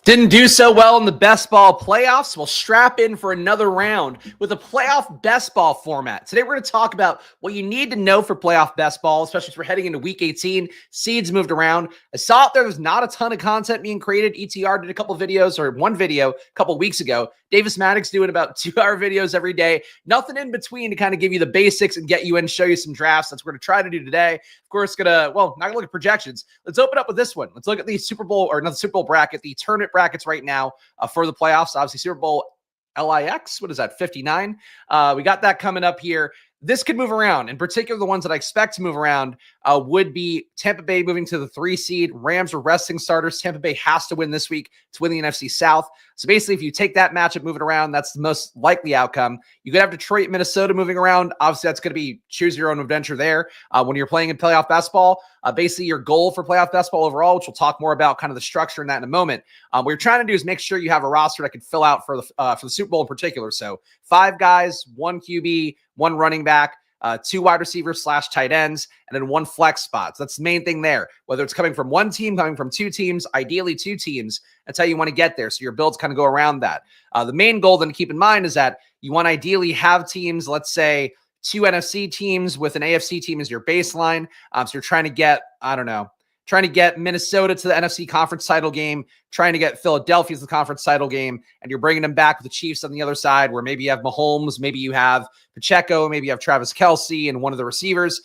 Didn't do so well in the best ball playoffs. We'll strap in for another round with a playoff best ball format. Today, we're going to talk about what you need to know for playoff best ball, especially as we're heading into week 18. Seeds moved around. I saw out there's not a ton of content being created. ETR did a couple videos, or one video a couple weeks ago. Davis Maddox doing about 2-hour videos every day. Nothing in between to kind of give you the basics and get you in, show you some drafts. That's what we're going to try to do today. Of course, not going to look at projections. Let's open up with this one. Let's look at the Super Bowl, or not the Super Bowl bracket, the tournament brackets right now for the playoffs. Obviously, Super Bowl LIX, what is that, 59? We got that coming up here. This could move around. In particular, the ones that I expect to move around would be Tampa Bay moving to the 3 seed. Rams are resting starters. Tampa Bay has to win this week to win the NFC South. So basically, if you take that matchup, move it around, that's the most likely outcome. You could have Detroit, Minnesota moving around. Obviously, that's going to be choose your own adventure there. When you're playing in playoff basketball, basically your goal for playoff basketball overall, which we'll talk more about kind of the structure in that in a moment. What you're trying to do is make sure you have a roster that can fill out for the Super Bowl in particular. So 5 guys, 1 QB, 1 running back, 2 wide receivers / tight ends, and then 1 flex spot. So that's the main thing there. Whether it's coming from 1 team, coming from 2 teams, ideally 2 teams, that's how you want to get there. So your builds kind of go around that. The main goal then to keep in mind is that you want to ideally have teams, let's say 2 NFC teams with an AFC team as your baseline. So you're trying to get, trying to get Minnesota to the NFC conference title game, trying to get Philadelphia to the conference title game, and you're bringing them back with the Chiefs on the other side, where maybe you have Mahomes, maybe you have Pacheco, maybe you have Travis Kelce and one of the receivers.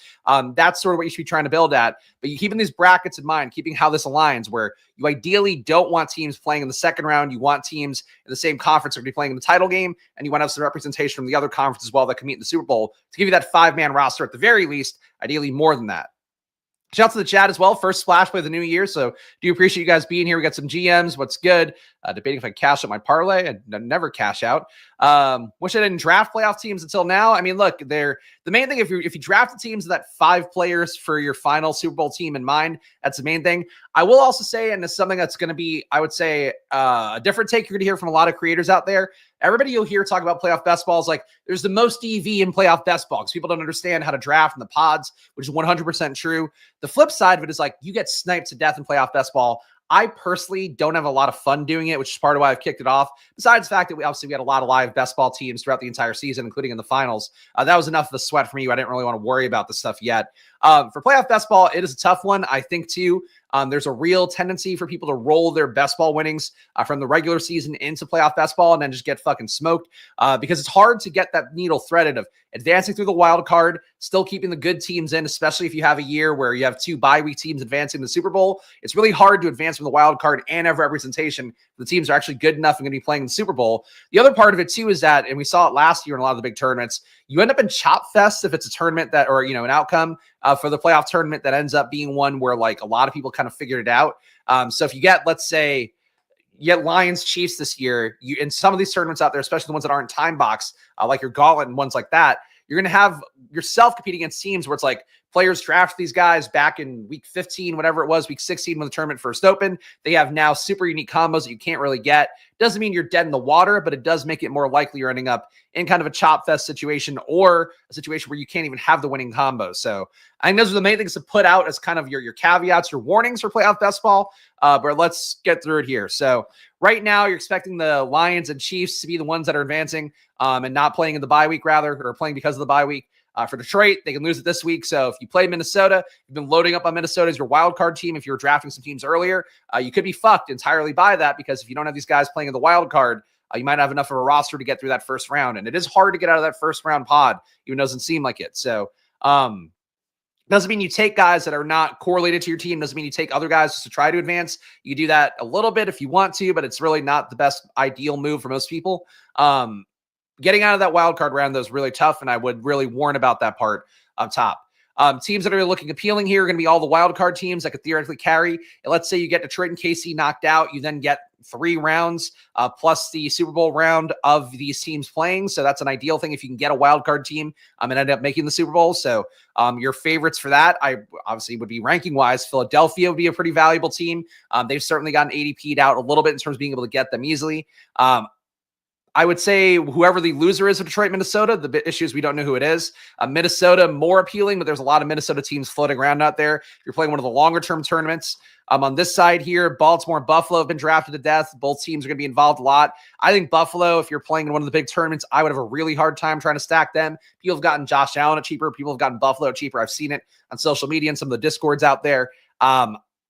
That's sort of what you should be trying to build at. But you keeping these brackets in mind, keeping how this aligns, where you ideally don't want teams playing in the second round. You want teams in the same conference that are going to be playing in the title game, and you want to have some representation from the other conference as well that can meet in the Super Bowl to give you that 5-man roster at the very least, ideally more than that. Shout out to the chat as well. First splash play of the new year. So do appreciate you guys being here. We got some GMs. What's good? Debating if I cash out my parlay. I never cash out. Wish I didn't draft playoff teams until now. I mean, look, the main thing, if you draft the teams that 5 players for your final Super Bowl team in mind, that's the main thing. I will also say, and it's something that's going to be, I would say, a different take you're going to hear from a lot of creators out there. Everybody you'll hear talk about playoff best ball is like, there's the most EV in playoff best ball because people don't understand how to draft in the pods, which is 100% true. The flip side of it is like, you get sniped to death in playoff best ball. I personally don't have a lot of fun doing it, which is part of why I've kicked it off. Besides the fact that we had a lot of live best ball teams throughout the entire season, including in the finals. That was enough of the sweat for me. I didn't really want to worry about this stuff yet. For playoff best ball, it is a tough one. I think too, there's a real tendency for people to roll their best ball winnings from the regular season into playoff best ball and then just get fucking smoked because it's hard to get that needle threaded of advancing through the wild card, still keeping the good teams in, especially if you have a year where you have 2 bye week teams advancing the Super Bowl. It's really hard to advance from the wild card and have representation. The teams are actually good enough and going to be playing the Super Bowl. The other part of it too is that, and we saw it last year in a lot of the big tournaments, you end up in chop fest if it's a tournament that, or, an outcome for the playoff tournament that ends up being one where like a lot of people kind of figured it out. So if you get, let's say, you get Lions Chiefs this year, you in some of these tournaments out there, especially the ones that aren't time box, like your Gauntlet and ones like that, you're going to have yourself competing against teams where it's like players draft these guys back in week 15, whatever it was, week 16 when the tournament first opened. They have now super unique combos that you can't really get. Doesn't mean you're dead in the water, but it does make it more likely you're ending up in kind of a chop fest situation or a situation where you can't even have the winning combo. So I think those are the main things to put out as kind of your caveats, your warnings for playoff best ball. But let's get through it here. So right now you're expecting the Lions and Chiefs to be the ones that are advancing and not playing in the bye week or playing because of the bye week. For Detroit, they can lose it this week. So if you play Minnesota, you've been loading up on Minnesota as your wild card team. If you were drafting some teams earlier, you could be fucked entirely by that because if you don't have these guys playing in the wild card, you might not have enough of a roster to get through that first round. And it is hard to get out of that first round pod, even though it doesn't seem like it. So doesn't mean you take guys that are not correlated to your team. Doesn't mean you take other guys just to try to advance. You do that a little bit if you want to, but it's really not the best ideal move for most people. Getting out of that wild card round, though, is really tough, and I would really warn about that part up top. Teams that are looking appealing here are going to be all the wild card teams that could theoretically carry. And let's say you get Detroit and KC knocked out. You then get 3 rounds plus the Super Bowl round of these teams playing. So that's an ideal thing if you can get a wild card team and end up making the Super Bowl. So your favorites for that, I obviously would be ranking wise. Philadelphia would be a pretty valuable team. They've certainly gotten ADP'd out a little bit in terms of being able to get them easily. I would say whoever the loser is of Detroit, Minnesota, the bit issue is we don't know who it is. Minnesota, more appealing, but there's a lot of Minnesota teams floating around out there. If you're playing one of the longer-term tournaments. On this side here, Baltimore and Buffalo have been drafted to death. Both teams are going to be involved a lot. I think Buffalo, if you're playing in one of the big tournaments, I would have a really hard time trying to stack them. People have gotten Josh Allen at cheaper. People have gotten Buffalo at cheaper. I've seen it on social media and some of the Discords out there.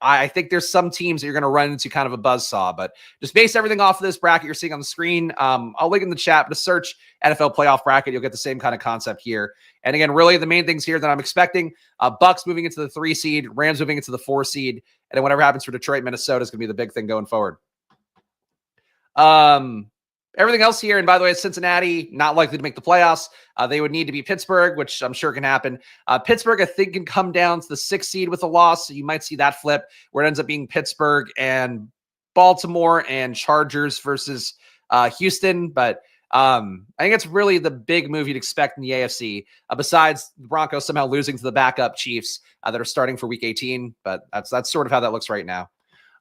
I think there's some teams that you're going to run into kind of a buzzsaw, but just base everything off of this bracket you're seeing on the screen. I'll link in the chat, but to search NFL playoff bracket, you'll get the same kind of concept here. And again, really the main things here that I'm expecting, Bucks moving into the 3 seed, Rams moving into the 4 seed, and then whatever happens for Detroit, Minnesota is going to be the big thing going forward. Everything else here, and by the way, Cincinnati, not likely to make the playoffs. They would need to be Pittsburgh, which I'm sure can happen. Pittsburgh, I think, can come down to the 6th seed with a loss, so you might see that flip, where it ends up being Pittsburgh and Baltimore and Chargers versus Houston. But I think it's really the big move you'd expect in the AFC, besides the Broncos somehow losing to the backup Chiefs that are starting for Week 18. But that's sort of how that looks right now.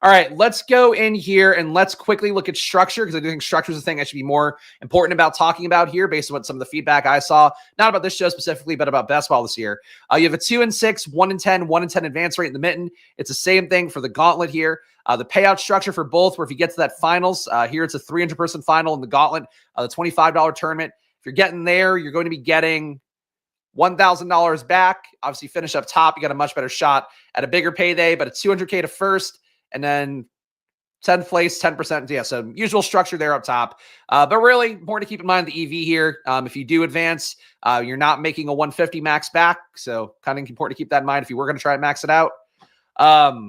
All right, let's go in here and let's quickly look at structure, because I do think structure is the thing I should be more important about talking about here based on what some of the feedback I saw, not about this show specifically, but about best ball this year. You have a 2-6, 1-10, 1-10 advance rate in the Mitten. It's the same thing for the Gauntlet here. The payout structure for both, where if you get to that finals, here it's a 300-person final in the Gauntlet, the $25 tournament. If you're getting there, you're going to be getting $1,000 back. Obviously, finish up top, you got a much better shot at a bigger payday, but it's $200K to first. And then 10th place, 10%. Yeah, so usual structure there up top. But really important to keep in mind the EV here. If you do advance, you're not making a 150 max back. So kind of important to keep that in mind if you were going to try and max it out. Not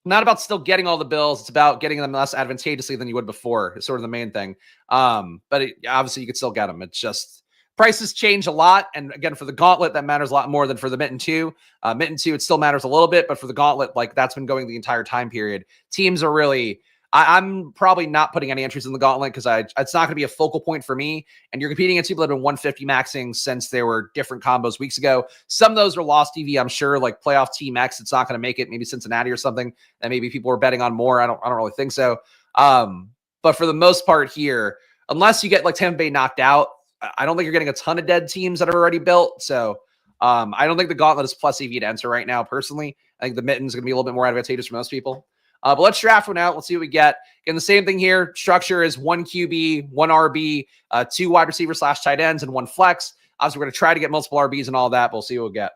about still getting all the bills. It's about getting them less advantageously than you would before. It's sort of the main thing. But obviously you could still get them. It's just prices change a lot. And again, for the Gauntlet, that matters a lot more than for the Mitten 2. Mitten 2, it still matters a little bit, but for the Gauntlet, like that's been going the entire time period. Teams are really, I'm probably not putting any entries in the Gauntlet because it's not going to be a focal point for me. And you're competing against people that have been 150 maxing since there were different combos weeks ago. Some of those are lost EV, I'm sure, like playoff Team X. It's not going to make it. Maybe Cincinnati or something that maybe people are betting on more. I don't really think so. But for the most part here, unless you get like Tampa Bay knocked out, I don't think you're getting a ton of dead teams that are already built. So I don't think the Gauntlet is plus EV to enter right now, personally. I think the Mitten's going to be a little bit more advantageous for most people. But let's draft one out. Let's see what we get. Again, the same thing here. Structure is 1 QB, 1 RB, 2 wide receiver / tight ends, and 1 flex. Obviously, we're going to try to get multiple RBs and all that, but we'll see what we get.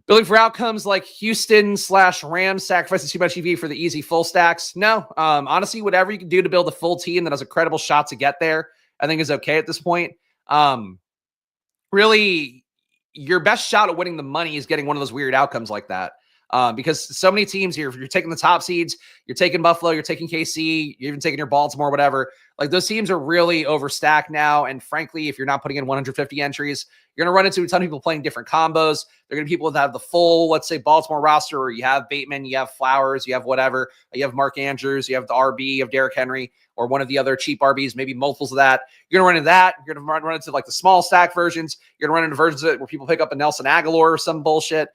Building for outcomes like Houston / Rams sacrificing too much EV for the easy full stacks. No, honestly, whatever you can do to build a full team that has a credible shot to get there, I think is okay at this point. Really, your best shot at winning the money is getting one of those weird outcomes like that. Because so many teams here, if you're taking the top seeds, you're taking Buffalo, you're taking KC, you're even taking your Baltimore, whatever. Like those teams are really overstacked now. And frankly, if you're not putting in 150 entries, you're going to run into a ton of people playing different combos. They're going to be people that have the full, let's say, Baltimore roster, where you have Bateman, you have Flowers, you have whatever, you have Mark Andrews, you have the RB, you have Derrick Henry, or one of the other cheap RBs, maybe multiples of that. You're going to run into that. You're going to run into like the small stack versions. You're going to run into versions of it where people pick up a Nelson Aguilar or some bullshit.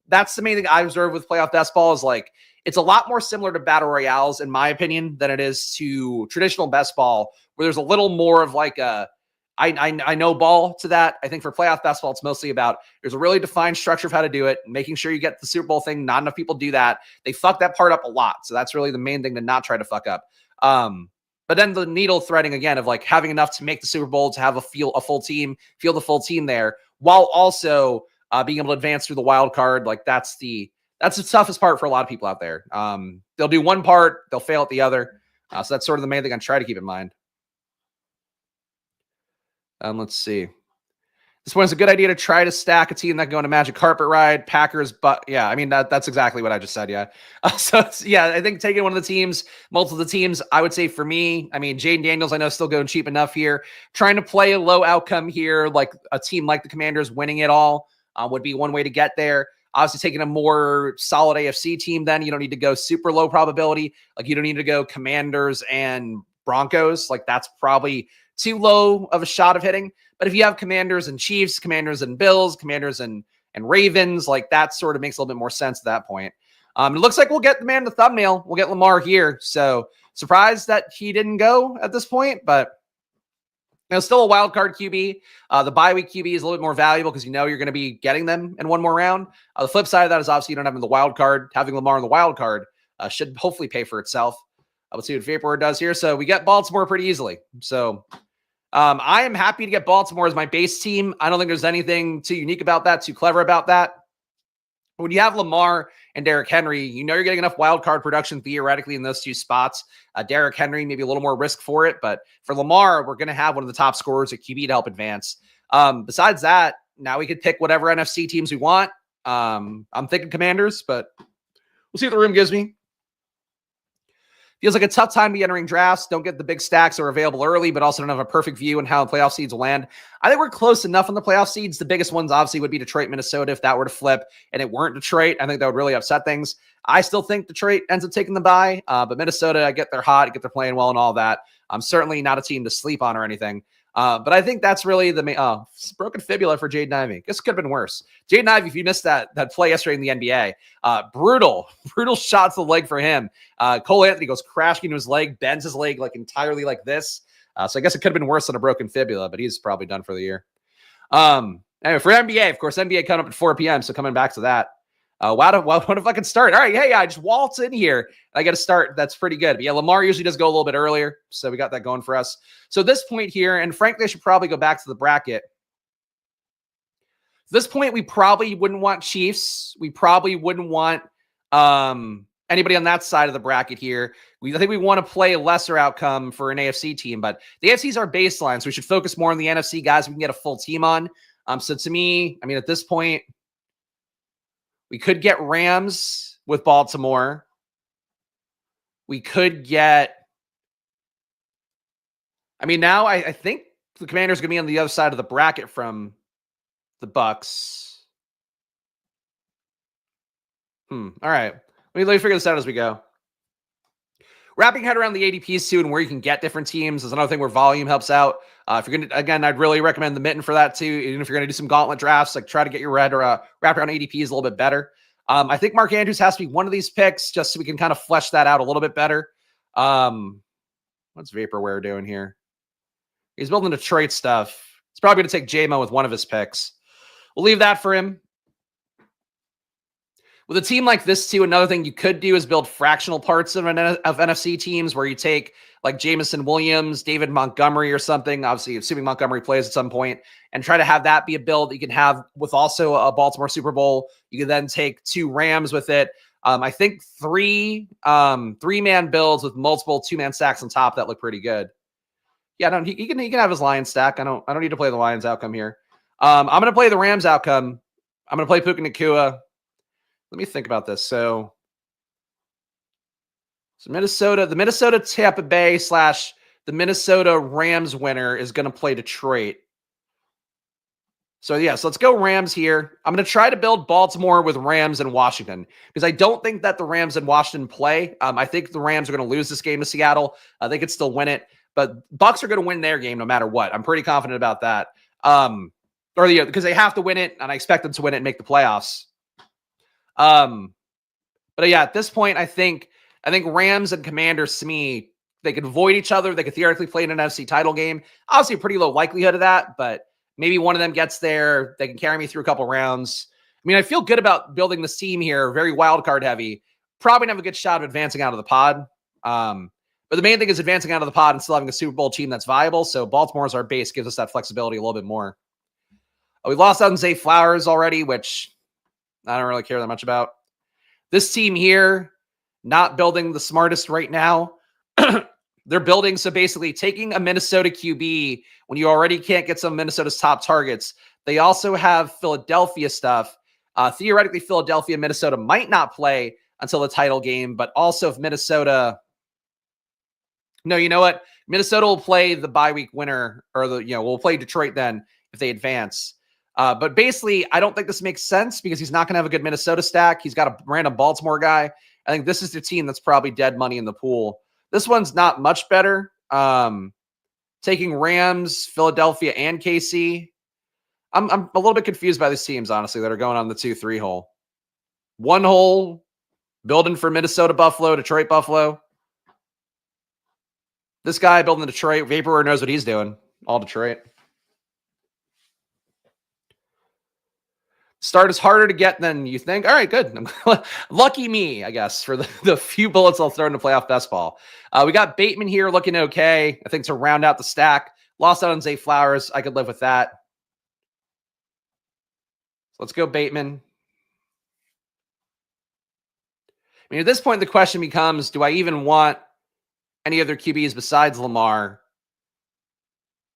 That's the main thing I observe with playoff best ball is like, it's a lot more similar to battle royales, in my opinion, than it is to traditional best ball, where there's a little more of like a, I know ball to that. I think for playoff best ball, it's mostly about, there's a really defined structure of how to do it, making sure you get the Super Bowl thing. Not enough people do that. They fuck that part up a lot. So that's really the main thing to not try to fuck up. But then the needle threading again of like having enough to make the Super Bowl, to have a full team, field the full team there, while also being able to advance through the wild card. Like that's the toughest part for a lot of people out there. They'll do one part, they'll fail at the other. So that's sort of the main thing I try to keep in mind. Let's see. This one's a good idea to try to stack a team that can go on a magic carpet ride. Packers, but yeah, I mean, that's exactly what I just said. Yeah. Yeah, I think taking one of the teams, multiple of the teams, I would say for me, I mean, Jaden Daniels, I know still going cheap enough here. Trying to play a low outcome here, like a team like the Commanders winning it all would be one way to get there. Obviously, taking a more solid AFC team, then you don't need to go super low probability. Like you don't need to go Commanders and Broncos. Like that's probably too low of a shot of hitting. But if you have Commanders and Chiefs, Commanders and Bills, Commanders and Ravens, like that sort of makes a little bit more sense at that point. It looks like we'll get the man in the thumbnail. We'll get Lamar here. So Surprised that he didn't go at this point, but still a wild card QB. The bye week QB is a little bit more valuable because you're going to be getting them in one more round. The flip side of that is obviously you don't have him in the wild card. Having Lamar in the wild card should hopefully pay for itself. Let's see what Vaporware does here. So we get Baltimore pretty easily. So I am happy to get Baltimore as my base team. I don't think there's anything too unique about that, too clever about that. When you have Lamar and Derrick Henry, you're getting enough wild card production theoretically in those two spots. Derrick Henry, maybe a little more risk for it, but for Lamar, we're going to have one of the top scorers at QB to help advance. Besides that, now we could pick whatever NFC teams we want. I'm thinking Commanders, but we'll see what the room gives me. Feels like a tough time to be entering drafts. Don't get the big stacks that are available early, but also don't have a perfect view on how the playoff seeds will land. I think we're close enough on the playoff seeds. The biggest ones obviously would be Detroit, Minnesota. If that were to flip and it weren't Detroit, I think that would really upset things. I still think Detroit ends up taking the bye, but Minnesota, I get they're hot, I get they're playing well and all that. I'm certainly not a team to sleep on or anything. But I think that's really the main. Broken fibula for Jaden Ivey. This could have been worse. Jaden Ivey, if you missed that play yesterday in the NBA, brutal shots to the leg for him. Cole Anthony goes crashing into his leg, bends his leg like entirely like this. So I guess it could have been worse than a broken fibula, but he's probably done for the year. Anyway, for NBA, of course, NBA coming up at 4 p.m. So coming back to that. What if I can start? All right, hey, I just waltz in here. I got to start. That's pretty good. But yeah, Lamar usually does go a little bit earlier, so we got that going for us. So this point here, and frankly, I should probably go back to the bracket. This point, we probably wouldn't want Chiefs. We probably wouldn't want anybody on that side of the bracket here. I think we want to play a lesser outcome for an AFC team, but the AFC is our baseline, so we should focus more on the NFC guys we can get a full team on. So to me, I mean, at this point, we could get Rams with Baltimore. We could get, now I think the Commanders are going to be on the other side of the bracket from the Bucks. All right. Let me figure this out as we go. Wrapping head around the ADPs too and where you can get different teams is another thing where volume helps out. If you're going to, again, I'd really recommend the Mitten for that too. Even if you're going to do some Gauntlet drafts, like try to get your wrap around ADPs a little bit better. I think Mark Andrews has to be one of these picks just so we can kind of flesh that out a little bit better. What's Vaporware doing here? He's building Detroit stuff. He's probably going to take J-Mo with one of his picks. We'll leave that for him. With a team like this, too, another thing you could do is build fractional parts of NFC teams where you take like Jameson Williams, David Montgomery or something, obviously assuming Montgomery plays at some point, and try to have that be a build that you can have with also a Baltimore Super Bowl. You can then take 2 Rams with it. I think 3-man builds with multiple 2-man stacks on top that look pretty good. Yeah, he can have his Lions stack. I don't need to play the Lions outcome here. I'm going to play the Rams outcome. I'm going to play Puka Nacua. Let me think about this. So Minnesota, the Minnesota Tampa Bay / the Minnesota Rams winner is going to play Detroit. So yeah, so let's go Rams here. I'm going to try to build Baltimore with Rams and Washington because I don't think that the Rams and Washington play. I think the Rams are going to lose this game to Seattle. They could still win it, but Bucks are going to win their game no matter what. I'm pretty confident about that. Because they have to win it, and I expect them to win it and make the playoffs. But yeah, at this point, I think Rams and Commanders, to me, they could avoid each other. They could theoretically play in an NFC title game. Obviously, a pretty low likelihood of that, but maybe one of them gets there. They can carry me through a couple rounds. I feel good about building this team here. Very wild card heavy. Probably have a good shot of advancing out of the pod. But the main thing is advancing out of the pod and still having a Super Bowl team that's viable. So Baltimore as our base gives us that flexibility a little bit more. We lost out on Zay Flowers already, which I don't really care that much about. This team here, not building the smartest right now. They're building, so basically taking a Minnesota QB when you already can't get some of Minnesota's top targets. They also have Philadelphia stuff. Theoretically, Philadelphia, Minnesota might not play until the title game, but also if Minnesota... No, you know what? Minnesota will play the bye week winner, or we'll play Detroit then if they advance. But basically, I don't think this makes sense because he's not going to have a good Minnesota stack. He's got a random Baltimore guy. I think this is the team that's probably dead money in the pool. This one's not much better. Taking Rams, Philadelphia, and KC. I'm a little bit confused by these teams, honestly, that are going on the 2-3 hole. 1 hole, building for Minnesota, Buffalo, Detroit, Buffalo. This guy building in Detroit, Vaporware knows what he's doing. All Detroit. Start is harder to get than you think. All right, good. Lucky me, I guess, for the few bullets I'll throw into playoff best ball. We got Bateman here looking okay. I think to round out the stack. Lost out on Zay Flowers. I could live with that. So let's go Bateman. I mean, at this point, the question becomes, do I even want any other QBs besides Lamar?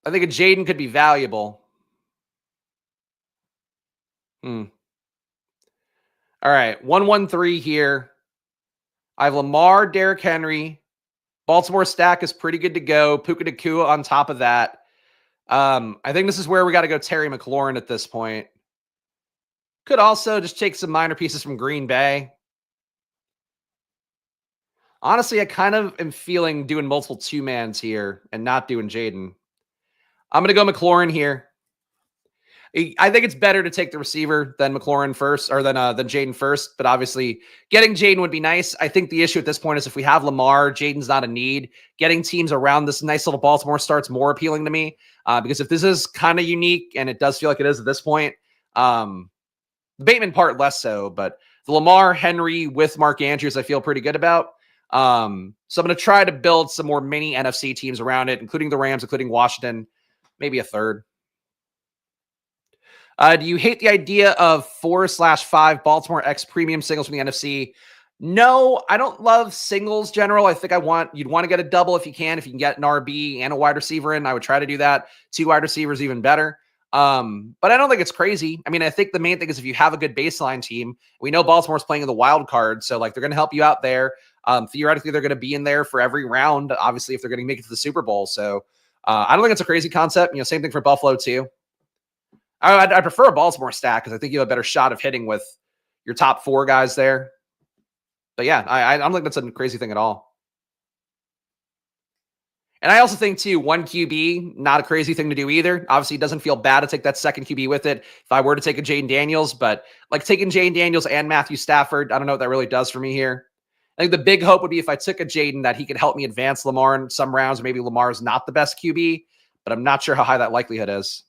I think a Jaden could be valuable. All right, 1-1-3 here. I have Lamar, Derrick Henry. Baltimore stack is pretty good to go. Puka Nacua on top of that. I think this is where we got to go Terry McLaurin at this point. Could also just take some minor pieces from Green Bay. Honestly, I kind of am feeling doing multiple two-mans here and not doing Jaden. I'm going to go McLaurin here. I think it's better to take the receiver than McLaurin first, or than Jaden first. But obviously, getting Jaden would be nice. I think the issue at this point is if we have Lamar, Jaden's not a need. Getting teams around this nice little Baltimore start's more appealing to me because if this is kind of unique, and it does feel like it is at this point, the Bateman part less so. But the Lamar, Henry with Mark Andrews, I feel pretty good about. So I'm going to try to build some more mini NFC teams around it, including the Rams, including Washington, maybe a third. Do you hate the idea of 4/5 Baltimore X premium singles from the NFC? No, I don't love singles general. I think you'd want to get a double if you can. If you can get an RB and a wide receiver in, I would try to do that. 2 wide receivers, even better. But I don't think it's crazy. I mean, I think the main thing is if you have a good baseline team, we know Baltimore's playing in the wild card. So like they're going to help you out there. Theoretically, they're going to be in there for every round, obviously, if they're going to make it to the Super Bowl. So I don't think it's a crazy concept. Same thing for Buffalo too. I prefer a Baltimore stack because I think you have a better shot of hitting with your top 4 guys there. But yeah, I don't think that's a crazy thing at all. And I also think, too, 1 QB, not a crazy thing to do either. Obviously, it doesn't feel bad to take that second QB with it if I were to take a Jayden Daniels. But like taking Jayden Daniels and Matthew Stafford, I don't know what that really does for me here. I think the big hope would be if I took a Jayden that he could help me advance Lamar in some rounds. Maybe Lamar is not the best QB, but I'm not sure how high that likelihood is.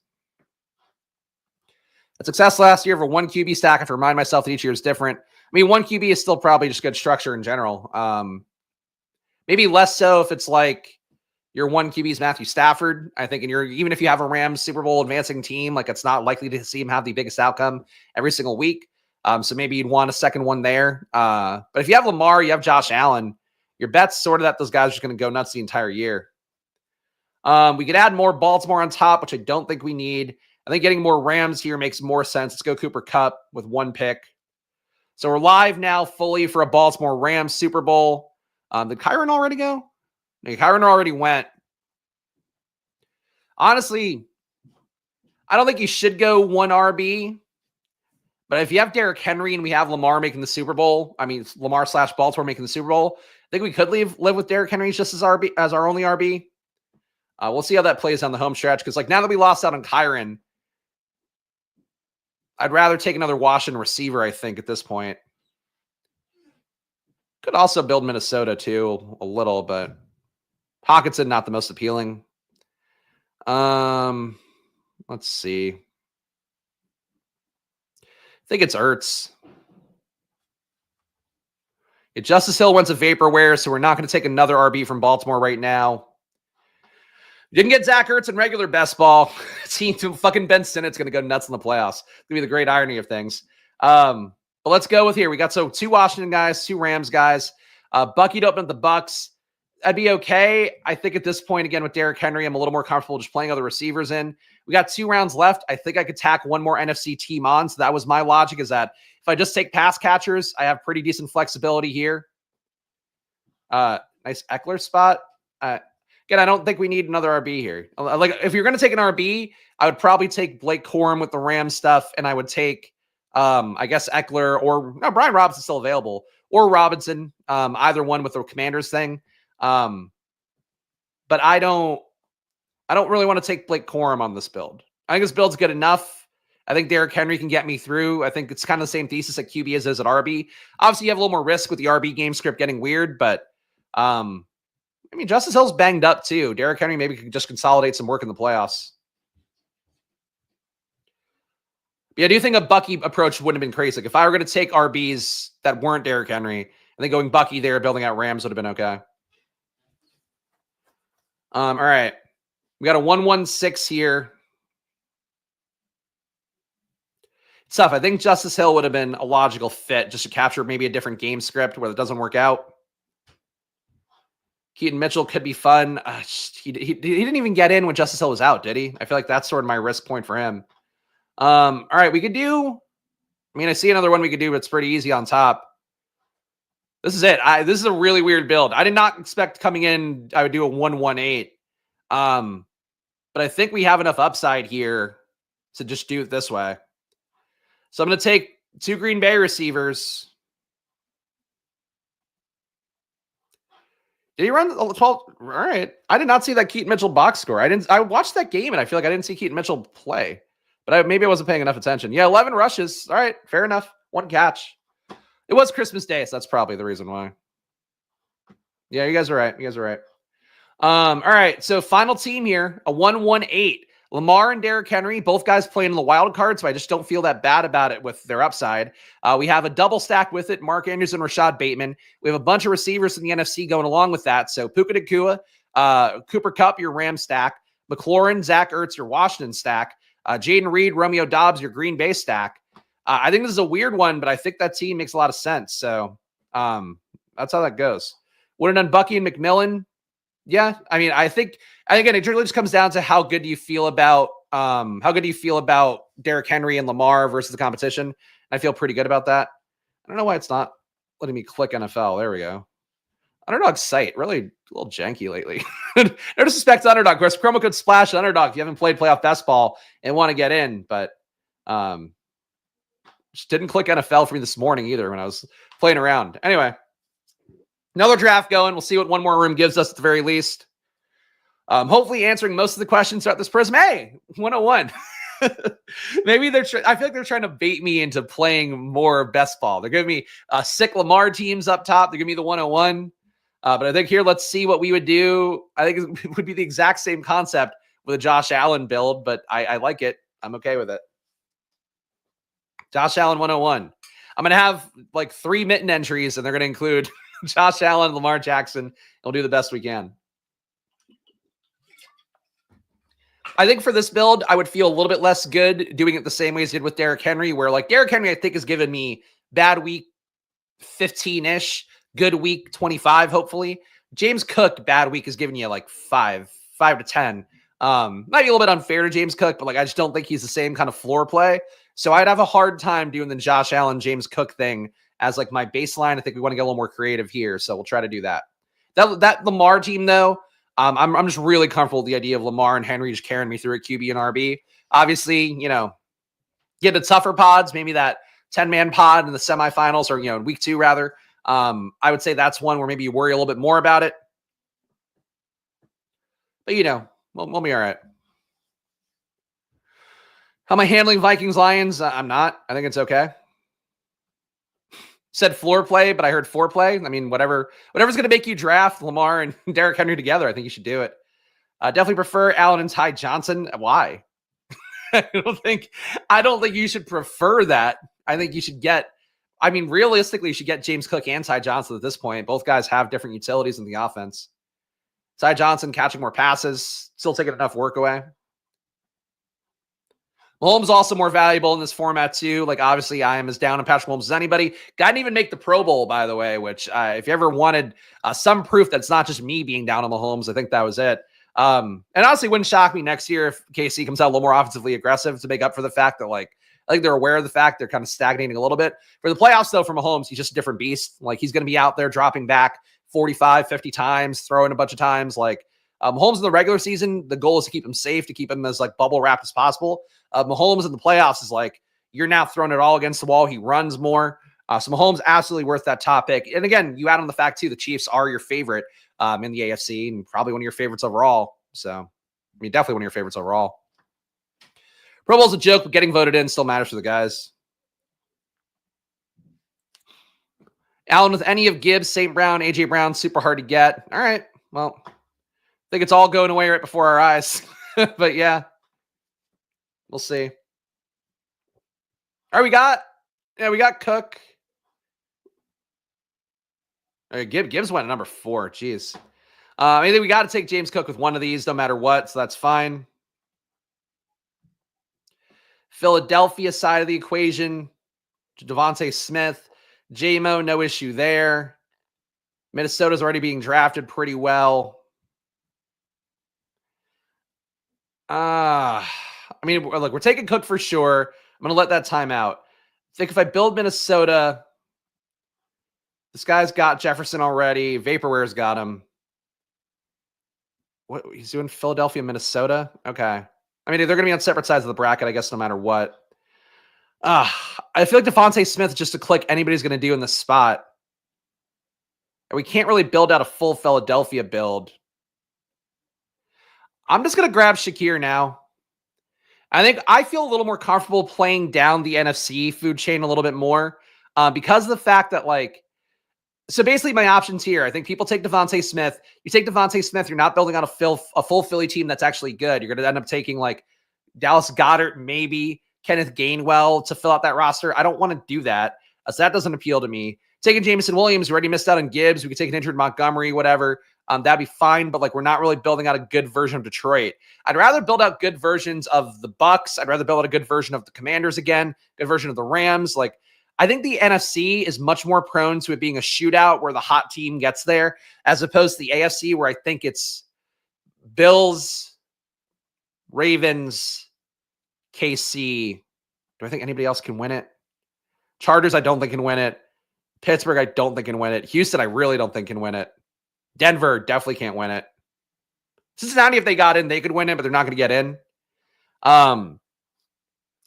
A success last year for 1 QB stack. I have to remind myself that each year is different. I mean, 1 QB is still probably just good structure in general. Maybe less so if it's like your 1 QB is Matthew Stafford. I think even if you have a Rams Super Bowl advancing team, like it's not likely to see him have the biggest outcome every single week. So maybe you'd want a second one there. But if you have Lamar, you have Josh Allen, your bet's sort of that those guys are just going to go nuts the entire year. We could add more Baltimore on top, which I don't think we need. I think getting more Rams here makes more sense. Let's go Cooper Kupp with 1 pick. So we're live now fully for a Baltimore Rams Super Bowl. Did Kyron already go? No, Kyron already went. Honestly, I don't think you should go 1 RB. But if you have Derrick Henry and we have Lamar making the Super Bowl, I mean, Lamar/Baltimore making the Super Bowl, I think we could live with Derrick Henry just as our only RB. We'll see how that plays on the home stretch. Because like now that we lost out on Kyron, I'd rather take another Washington receiver, I think, at this point. Could also build Minnesota, too, a little, but Hawkinson, not the most appealing. Let's see. I think it's Ertz. Yeah, Justice Hill went to Vaporware, so we're not going to take another RB from Baltimore right now. Didn't get Zach Ertz in regular best ball. Team to fucking Ben Sinnott's going to go nuts in the playoffs. It's going to be the great irony of things. But let's go with here. We got 2 Washington guys, 2 Rams guys. Bucky'd open up the Bucks. I'd be okay. I think at this point, again, with Derrick Henry, I'm a little more comfortable just playing other receivers in. We got 2 rounds left. I think I could tack 1 more NFC team on. So that was my logic, is that if I just take pass catchers, I have pretty decent flexibility here. Nice Eckler spot. Again, I don't think we need another RB here. Like, if you're going to take an RB, I would probably take Blake Corum with the Rams stuff, and I would take, I guess, Eckler or no, Brian Robinson's still available, or Robinson, either one with the Commanders thing. But I don't really want to take Blake Corum on this build. I think this build's good enough. I think Derrick Henry can get me through. I think it's kind of the same thesis at QB as at RB. Obviously, you have a little more risk with the RB game script getting weird, but I mean, Justice Hill's banged up too. Derrick Henry maybe could just consolidate some work in the playoffs. Yeah, I do think a Bucky approach wouldn't have been crazy. Like if I were going to take RBs that weren't Derrick Henry and then going Bucky there, building out Rams would have been okay. All right. We got a 1-1-6 here. It's tough. I think Justice Hill would have been a logical fit just to capture maybe a different game script where it doesn't work out. Keaton Mitchell could be fun. He didn't even get in when Justice Hill was out, did he? I feel like that's sort of my risk point for him. All right, we could do. I mean, I see another one we could do, but it's pretty easy on top. This is it. This is a really weird build. I did not expect coming in I would do a 1-1-8. But I think we have enough upside here to just do it this way. So I'm going to take 2 Green Bay receivers. Did he run 12? All right. I did not see that Keaton Mitchell box score. I watched that game and I feel like I didn't see Keaton Mitchell play. But maybe I wasn't paying enough attention. Yeah, 11 rushes. All right, fair enough. 1 catch. It was Christmas Day, so that's probably the reason why. Yeah, you guys are right. You guys are right. All right, so final team here, a 1-1-8. Lamar and Derrick Henry, both guys playing in the wild card, so I just don't feel that bad about it with their upside. We have a double stack with it, Mark Andrews and Rashad Bateman. We have a bunch of receivers in the NFC going along with that. So Puka Nacua, Cooper Kupp, your Ram stack. McLaurin, Zach Ertz, your Washington stack. Jaden Reed, Romeo Dobbs, your Green Bay stack. I think this is a weird one, but I think that team makes a lot of sense. So that's how that goes. Would have done Bucky and McMillan. Yeah, I mean, I think again, it really just comes down to how good do you feel about Derrick Henry and Lamar versus the competition. I feel pretty good about that. I don't know why it's not letting me click NFL. There we go. Underdog site really a little janky lately. No disrespect to Underdog. Of course, promo code Splash Underdog if you haven't played playoff best ball and want to get in, but just didn't click NFL for me this morning either when I was playing around. Anyway, another draft going. We'll see what one more room gives us at the very least. Hopefully answering most of the questions throughout this prism. Hey, 101. Maybe I feel like they're trying to bait me into playing more best ball. They're giving me sick Lamar teams up top. They're giving me the 101. But I think here, let's see what we would do. I think it would be the exact same concept with a Josh Allen build, but I like it. I'm okay with it. Josh Allen 101. I'm going to have like 3 Mitten entries, and they're going to include Josh Allen, Lamar Jackson, and we'll do the best we can. I think for this build, I would feel a little bit less good doing it the same way as I did with Derrick Henry, where like Derrick Henry, I think, has given me bad week 15-ish, good week 25, hopefully. James Cook, bad week, has given you like 5 to 10. Might be a little bit unfair to James Cook, but like I just don't think he's the same kind of floor play. So I'd have a hard time doing the Josh Allen, James Cook thing as like my baseline. I think we want to get a little more creative here, so we'll try to do that. That Lamar team, though, I'm just really comfortable with the idea of Lamar and Henry just carrying me through at QB and RB. Obviously, get the tougher pods, maybe that 10-man pod in the semifinals or, in week 2 rather. I would say that's one where maybe you worry a little bit more about it. But, we'll be all right. How am I handling Vikings Lions? I'm not. I think it's okay. Said floor play, but I heard foreplay. I mean, whatever's going to make you draft Lamar and Derrick Henry together, I think you should do it. Definitely prefer Allen and Ty Johnson. Why? I don't think you should prefer that. I think you should realistically, you should get James Cook and Ty Johnson at this point. Both guys have different utilities in the offense. Ty Johnson catching more passes, still taking enough work away. Mahomes also more valuable in this format too. Like obviously I am as down on Patrick Mahomes as anybody. Guy didn't even make the Pro Bowl, by the way, which if you ever wanted some proof that's not just me being down on Mahomes, I think that was it. And honestly, wouldn't shock me next year if KC comes out a little more offensively aggressive to make up for the fact that I think they're aware of the fact they're kind of stagnating a little bit. For the playoffs though, for Mahomes, he's just a different beast. Like he's going to be out there dropping back 45, 50 times, throwing a bunch of times. Like Mahomes in the regular season, the goal is to keep him safe, to keep him as like bubble wrapped as possible. Mahomes in the playoffs is like, you're now throwing it all against the wall. He runs more. So Mahomes absolutely worth that top pick. And again, you add on the fact too, the Chiefs are your favorite in the AFC and probably one of your favorites overall. So, definitely one of your favorites overall. Pro Bowl's a joke, but getting voted in still matters for the guys. Allen with any of Gibbs, St. Brown, AJ Brown, super hard to get. All right. Well, I think it's all going away right before our eyes. But yeah, we'll see. All right, we got Cook. All right, Gibbs went at number 4. Jeez. I think we got to take James Cook with one of these no matter what, so that's fine. Philadelphia side of the equation, Devontae Smith. J-Mo, no issue there. Minnesota's already being drafted pretty well. I mean, look, we're taking Cook for sure. I'm going to let that time out. I think if I build Minnesota, this guy's got Jefferson already. Vaporware's got him. What he's doing? Philadelphia, Minnesota. Okay. I mean, they're going to be on separate sides of the bracket, I guess, no matter what. I feel like Devontae Smith is just a click anybody's going to do in this spot. And we can't really build out a full Philadelphia build. I'm just going to grab Shakir now. I feel a little more comfortable playing down the NFC food chain a little bit more because of the fact that, like, so basically my options here, I think people take Devontae Smith. You take Devontae Smith, you're not building on a full Philly team that's actually good. You're going to end up taking, like, Dallas Goedert, maybe Kenneth Gainwell to fill out that roster. I don't want to do that. So that doesn't appeal to me. Taking Jameson Williams, we already missed out on Gibbs. We could take an injured Montgomery, whatever. That'd be fine, but, like, we're not really building out a good version of Detroit. I'd rather build out good versions of the Bucks. I'd rather build out a good version of the Commanders again, good version of the Rams. Like, I think the NFC is much more prone to it being a shootout where the hot team gets there, as opposed to the AFC where I think it's Bills, Ravens, KC. Do I think anybody else can win it? Chargers, I don't think can win it. Pittsburgh, I don't think can win it. Houston, I really don't think can win it. Denver definitely can't win it. Cincinnati, if they got in, they could win it, but they're not going to get in.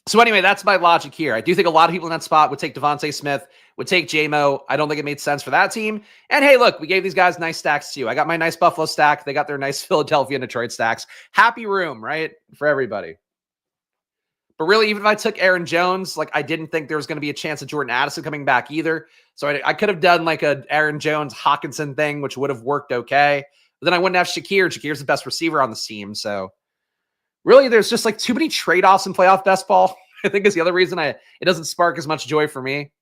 So anyway, that's my logic here. I do think a lot of people in that spot would take Devontae Smith, would take J-Mo. I don't think it made sense for that team. And hey, look, we gave these guys nice stacks too. I got my nice Buffalo stack. They got their nice Philadelphia and Detroit stacks. Happy room, right? For everybody. But really, even if I took Aaron Jones, like, I didn't think there was going to be a chance of Jordan Addison coming back either. So I could have done like a Aaron Jones Hawkinson thing, which would have worked okay. But then I wouldn't have Shakir. Shakir's the best receiver on the team. So really, there's just like too many trade-offs in playoff best ball. I think is the other reason it doesn't spark as much joy for me.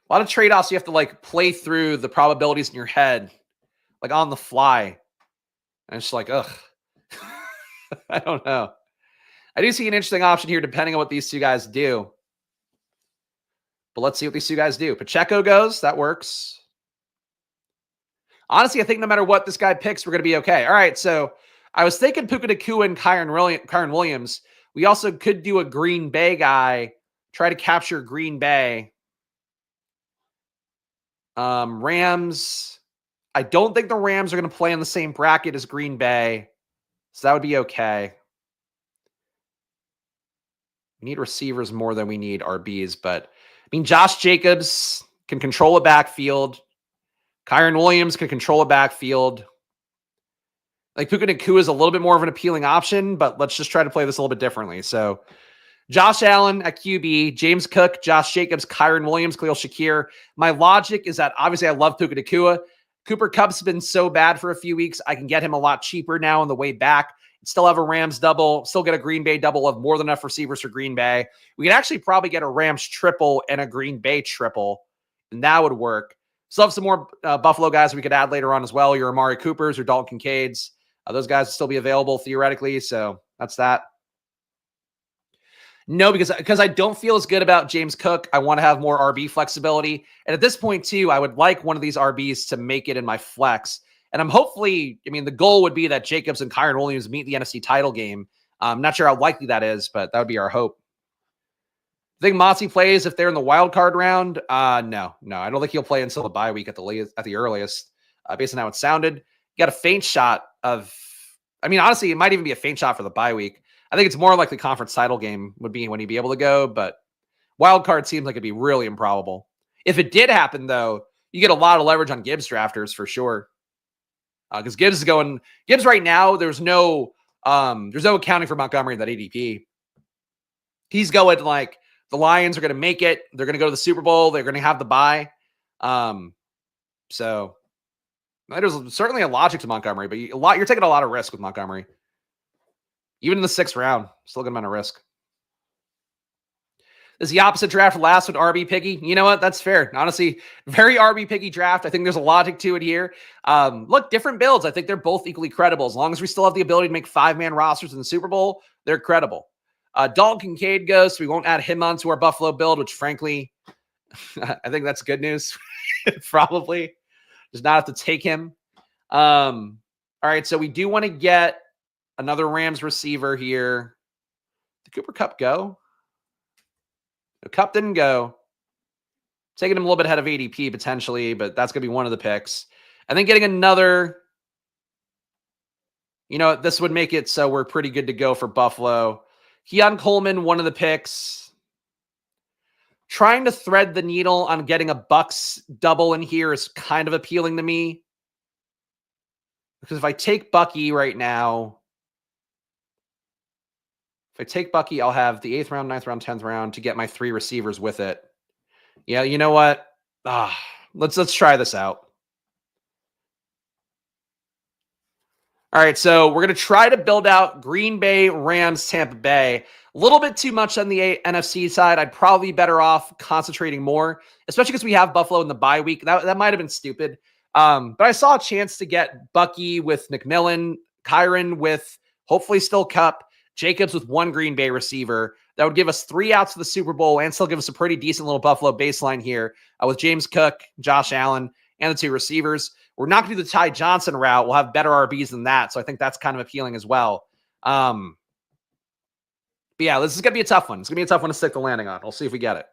A lot of trade-offs you have to, like, play through the probabilities in your head, like, on the fly. And it's just like, ugh. I don't know. I do see an interesting option here depending on what these two guys do. But let's see what these two guys do. Pacheco goes. That works. Honestly, I think no matter what this guy picks, we're going to be okay. All right, so I was thinking Puka Nacua and Kyren Williams. We also could do a Green Bay guy, try to capture Green Bay. Rams. I don't think the Rams are going to play in the same bracket as Green Bay. So that would be okay. We need receivers more than we need RBs, but I mean, Josh Jacobs can control a backfield. Kyren Williams can control a backfield. Like, Puka Nacua is a little bit more of an appealing option, but let's just try to play this a little bit differently. So Josh Allen at QB, James Cook, Josh Jacobs, Kyren Williams, Khalil Shakir. My logic is that obviously I love Puka Nacua. Cooper Kupp's been so bad for a few weeks. I can get him a lot cheaper now on the way back. Still have a Rams double, still get a Green Bay double of more than enough receivers for Green Bay. We could actually probably get a Rams triple and a Green Bay triple, and that would work. Still have some more Buffalo guys we could add later on as well. Your Amari Coopers, your Dalton Kincaids. Those guys will still be available theoretically, so that's that. No, because I don't feel as good about James Cook. I want to have more RB flexibility. And at this point, too, I would like one of these RBs to make it in my flex. And I'm hopefully, I mean, the goal would be that Jacobs and Kyren Williams meet the NFC title game. I'm not sure how likely that is, but that would be our hope. I think Monty plays if they're in the wild card round. No. I don't think he'll play until the bye week at the earliest, based on how it sounded. You got a faint shot of, I mean, honestly, it might even be a faint shot for the bye week. I think it's more like the conference title game would be when he'd be able to go, but wild card seems like it'd be really improbable. If it did happen, though, you get a lot of leverage on Gibbs drafters for sure. Because Gibbs right now, there's no accounting for Montgomery in that ADP. He's going like the Lions are going to make it. They're going to go to the Super Bowl. They're going to have the bye. So there's certainly a logic to Montgomery, but you're taking a lot of risk with Montgomery. Even in the 6th round, still a good amount of risk. This is the opposite draft last with RB picky. You know what? That's fair. Honestly, very RB picky draft. I think there's a logic to it here. Look, different builds. I think they're both equally credible. As long as we still have the ability to make 5-man rosters in the Super Bowl, they're credible. Dalton Kincaid goes, so we won't add him onto our Buffalo build, which frankly, I think that's good news. Probably. Does not have to take him. All right, so we do want to get another Rams receiver here. Did Cooper Kupp go? No, Kupp didn't go. Taking him a little bit ahead of ADP potentially, but that's going to be one of the picks. And then getting another, this would make it so we're pretty good to go for Buffalo. Keon Coleman, one of the picks. Trying to thread the needle on getting a Bucks double in here is kind of appealing to me. Because if I take Bucky right now, I'll have the 8th round, 9th round, 10th round to get my 3 receivers with it. Yeah, you know what? Let's try this out. All right, so we're going to try to build out Green Bay, Rams, Tampa Bay. A little bit too much on the NFC side. I'd probably be better off concentrating more, especially because we have Buffalo in the bye week. That might have been stupid. But I saw a chance to get Bucky with McMillan, Kyron with hopefully still Kupp, Jacobs with 1 Green Bay receiver. That would give us 3 outs to the Super Bowl and still give us a pretty decent little Buffalo baseline here with James Cook, Josh Allen, and the 2 receivers. We're not going to do the Ty Johnson route. We'll have better RBs than that. So I think that's kind of appealing as well. But yeah, this is going to be a tough one. It's going to be a tough one to stick the landing on. We'll see if we get it.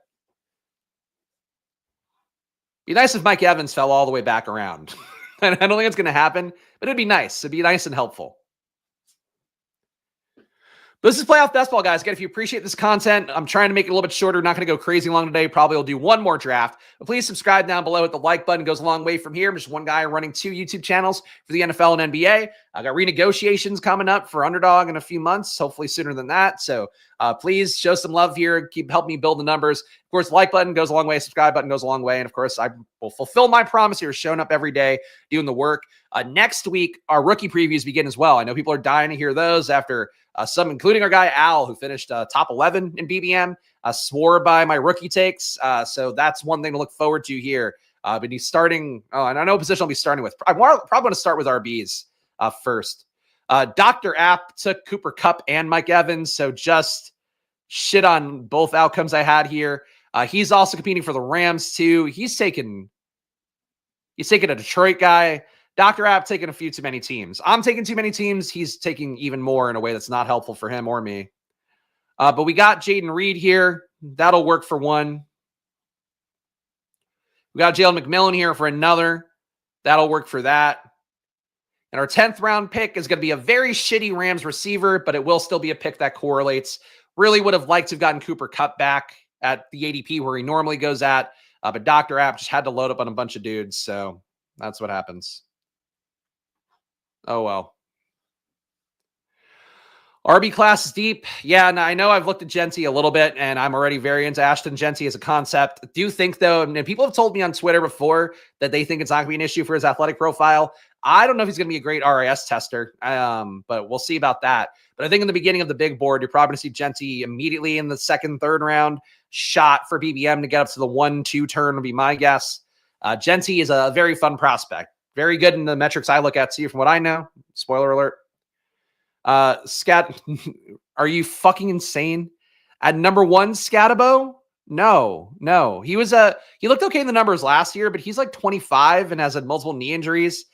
Be nice if Mike Evans fell all the way back around. I don't think it's going to happen, but it'd be nice. It'd be nice and helpful. This is Playoff Best Ball, guys. Again, if you appreciate this content, I'm trying to make it a little bit shorter. Not going to go crazy long today. Probably will do one more draft. But please subscribe down below. Hit the like button. It goes a long way from here. I'm just one guy running 2 YouTube channels for the NFL and NBA. I got renegotiations coming up for Underdog in a few months, hopefully sooner than that. So please show some love here. Keep helping me build the numbers. Of course, like button goes a long way. Subscribe button goes a long way. And of course, I will fulfill my promise here, showing up every day, doing the work. Next week, our rookie previews begin as well. I know people are dying to hear those after some, including our guy Al, who finished top 11 in BBM, swore by my rookie takes. So that's one thing to look forward to here. But he's starting, and I know position I'll be starting with. I'm probably going to start with RBs first. Dr. App took Cooper Kupp and Mike Evans, so just shit on both outcomes I had here. He's also competing for the Rams too. He's taking a Detroit guy. Dr. App taking a few too many teams. I'm taking too many teams. He's taking even more in a way that's not helpful for him or me. But we got Jaden Reed here. That'll work for one. We got Jalen McMillan here for another. That'll work for that. And our 10th round pick is going to be a very shitty Rams receiver, but it will still be a pick that correlates. Really would have liked to have gotten Cooper Kupp back at the ADP where he normally goes at. But Dr. App just had to load up on a bunch of dudes. So that's what happens. Oh, well. RB class is deep. Yeah, and I know I've looked at Genty a little bit, and I'm already very into Ashton Genty as a concept. I do think, though, and people have told me on Twitter before that they think it's not going to be an issue for his athletic profile. I don't know if he's going to be a great RAS tester, but we'll see about that. But I think in the beginning of the big board, you're probably going to see Genty immediately in the 2nd, 3rd round. Shot for BBM to get up to the 1-2 turn would be my guess. Genty is a very fun prospect. Very good in the metrics I look at, too, from what I know. Spoiler alert. Scat, are you fucking insane? At number 1, Scatabo? No. He looked okay in the numbers last year, but he's like 25 and has had multiple knee injuries.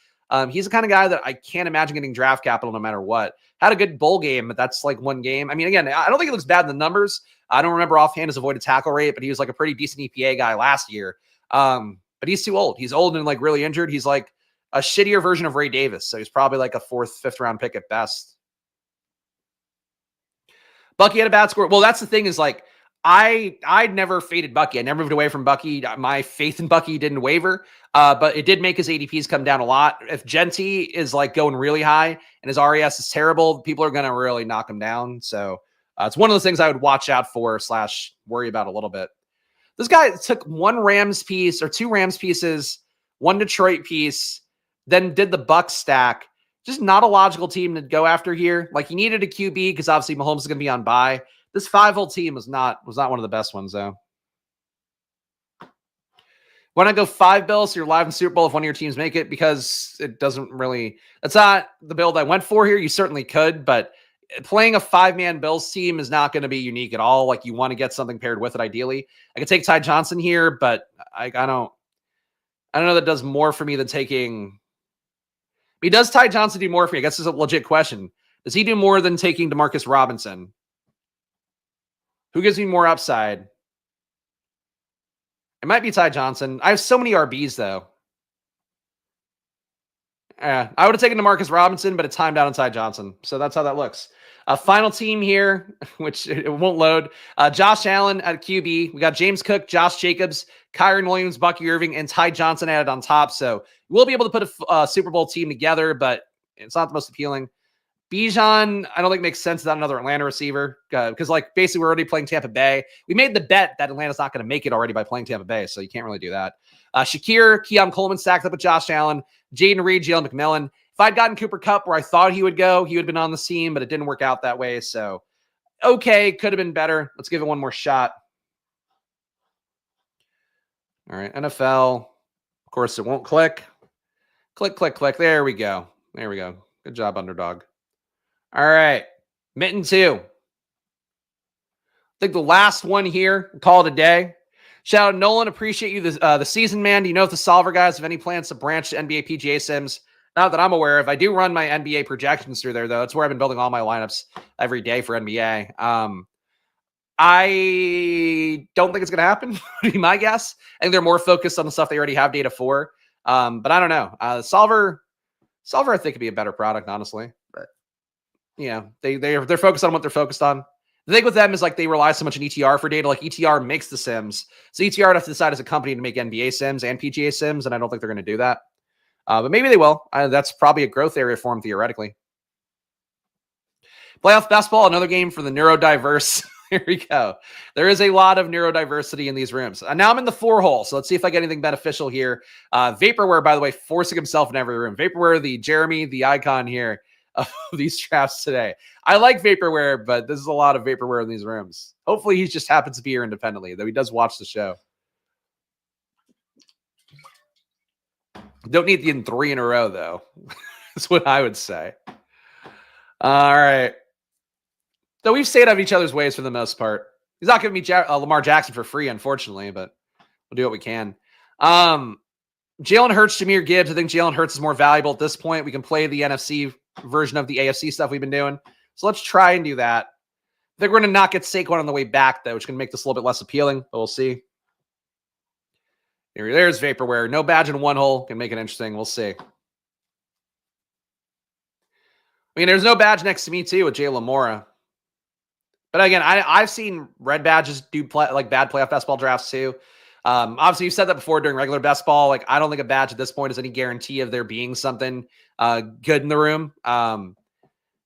He's the kind of guy that I can't imagine getting draft capital no matter what. Had a good bowl game, but that's like one game. I mean, again, I don't think it looks bad in the numbers. I don't remember offhand his avoided tackle rate, but he was like a pretty decent EPA guy last year. But he's too old. He's old and like really injured. He's like a shittier version of Ray Davis. So he's probably like a 4th, 5th round pick at best. Bucky had a bad score. Well, that's the thing is like, I'd never faded Bucky. I never moved away from Bucky. My faith in Bucky didn't waver, but it did make his ADPs come down a lot. If Genty is like going really high and his RES is terrible, people are going to really knock him down. So it's one of those things I would watch out for / worry about a little bit. This guy took 1 Rams piece or 2 Rams pieces one Detroit piece, then did the Bucks stack. Just not a logical team to go after here. Like, he needed a QB because obviously Mahomes is going to be on bye. This 5-hole team was not one of the best ones, though. Why not go 5 bills so you're live in Super Bowl if one of your teams make it? Because it doesn't really, that's not the build I went for here. You certainly could, but playing a 5-man Bills team is not going to be unique at all. Like, you want to get something paired with it ideally. I could take Ty Johnson here, but I don't know that does more for me than taking. Does Ty Johnson do more for me? I guess this is a legit question. Does he do more than taking Demarcus Robinson? Who gives me more upside? It might be Ty Johnson. I have so many RBs, though. I would have taken DeMarcus Robinson, but it timed out on Ty Johnson. So that's how that looks. Final team here, which it won't load. Josh Allen at QB. We got James Cook, Josh Jacobs, Kyron Williams, Bucky Irving, and Ty Johnson added on top. So we'll be able to put a Super Bowl team together, but it's not the most appealing. Bijan, I don't think makes sense without another Atlanta receiver because, like, basically we're already playing Tampa Bay. We made the bet that Atlanta's not going to make it already by playing Tampa Bay, so you can't really do that. Shakir, Keon Coleman stacked up with Josh Allen, Jaden Reed, Jalen McMillan. If I'd gotten Cooper Kupp where I thought he would go, he would have been on the team, but it didn't work out that way. So, okay, could have been better. Let's give it one more shot. All right, NFL. Of course, it won't click. Click, click, click. There we go. There we go. Good job, underdog. All right, Mitten 2. I think the last one here, we'll call it a day. Shout out Nolan, appreciate you the season, man. Do you know if the Solver guys have any plans to branch to NBA PGA Sims? Not that I'm aware of. I do run my NBA projections through there, though. It's where I've been building all my lineups every day for NBA. I don't think it's going to happen, would be my guess. I think they're more focused on the stuff they already have data for. But I don't know. Solver, I think, could be a better product, honestly. But yeah, they're focused on what they're focused on. The thing with them is, like, they rely so much on ETR for data. Like, ETR makes the sims. So ETR would have to decide as a company to make NBA sims and PGA sims, and I don't think they're going to do that. But maybe they will. That's probably a growth area for them, theoretically. Playoff basketball, another game for the neurodiverse. Here we go. There is a lot of neurodiversity in these rooms. Now I'm in the 4-hole, so let's see if I get anything beneficial here. Vaporware, by the way, forcing himself in every room. Vaporware, the Jeremy, the icon here of these drafts today. I like Vaporware, but this is a lot of Vaporware in these rooms. Hopefully he just happens to be here independently, though he does watch the show. Don't need the 3 in a row, though. That's what I would say. All right. Though we've stayed out of each other's ways for the most part. He's not giving me Lamar Jackson for free, unfortunately, but we'll do what we can. Jalen Hurts, Jahmyr Gibbs. I think Jalen Hurts is more valuable at this point. We can play the NFC version of the AFC stuff we've been doing. So let's try and do that. I think we're going to not get Saquon on the way back, though, which can make this a little bit less appealing, but we'll see. There's Vaporware. No badge in 1 hole. Can make it interesting. We'll see. I mean, there's no badge next to me, too, with Jalen Mora. But again, I've seen red badges do bad playoff best ball drafts too. Obviously, you've said that before during regular best ball. Like, I don't think a badge at this point is any guarantee of there being something good in the room.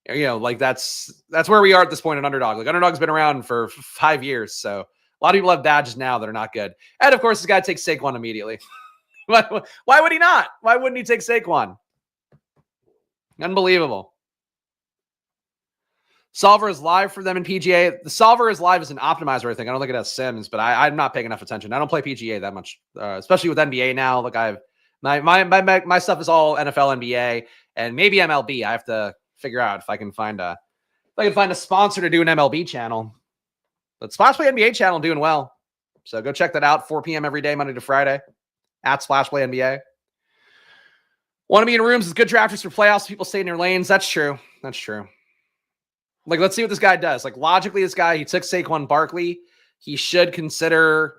Like that's where we are at this point in Underdog. Like, Underdog's been around for 5 years, so a lot of people have badges now that are not good. And of course, this guy takes Saquon immediately. Why would he not? Why wouldn't he take Saquon? Unbelievable. Solver is live for them in PGA. The Solver is live as an optimizer, I think. I don't think it has Sims, but I'm not paying enough attention. I don't play PGA that much, especially with NBA now. Like, I've my stuff is all NFL, NBA, and maybe MLB. I have to figure out if I can find a sponsor to do an MLB channel. But Splashplay NBA channel doing well, so go check that out. 4 p.m. every day, Monday to Friday, at Splashplay NBA. Want to be in rooms with good drafters for playoffs? People stay in their lanes. That's true. That's true. Like, let's see what this guy does. Like, logically, this guy, he took Saquon Barkley. He should consider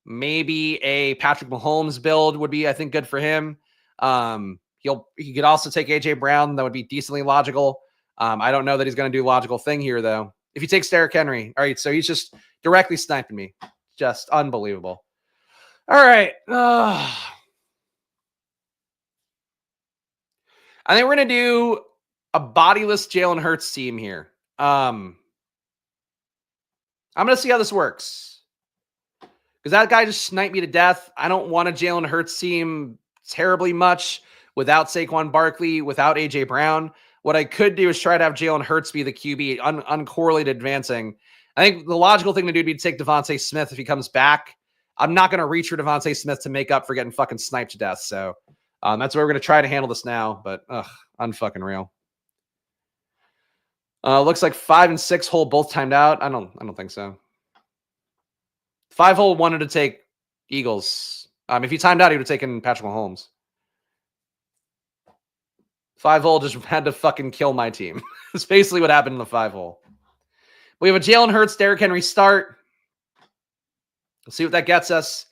maybe a Patrick Mahomes build would be, I think, good for him. He could also take AJ Brown. That would be decently logical. I don't know that he's going to do a logical thing here, though. If he takes Derrick Henry, all right, so he's just directly sniping me. Just unbelievable. All right. I think we're going to do a bodiless Jalen Hurts team here. I'm going to see how this works. Because that guy just sniped me to death. I don't want a Jalen Hurts team terribly much without Saquon Barkley, without A.J. Brown. What I could do is try to have Jalen Hurts be the QB, uncorrelated advancing. I think the logical thing to do would be to take Devontae Smith if he comes back. I'm not going to reach for Devontae Smith to make up for getting fucking sniped to death. So that's where we're going to try to handle this now. But unfucking real. Looks like 5 and 6 hole both timed out. I don't think so. 5 hole wanted to take Eagles. If he timed out, he would have taken Patrick Mahomes. 5 hole just had to fucking kill my team. That's basically what happened in the 5 hole. We have a Jalen Hurts, Derrick Henry start. We'll see what that gets us.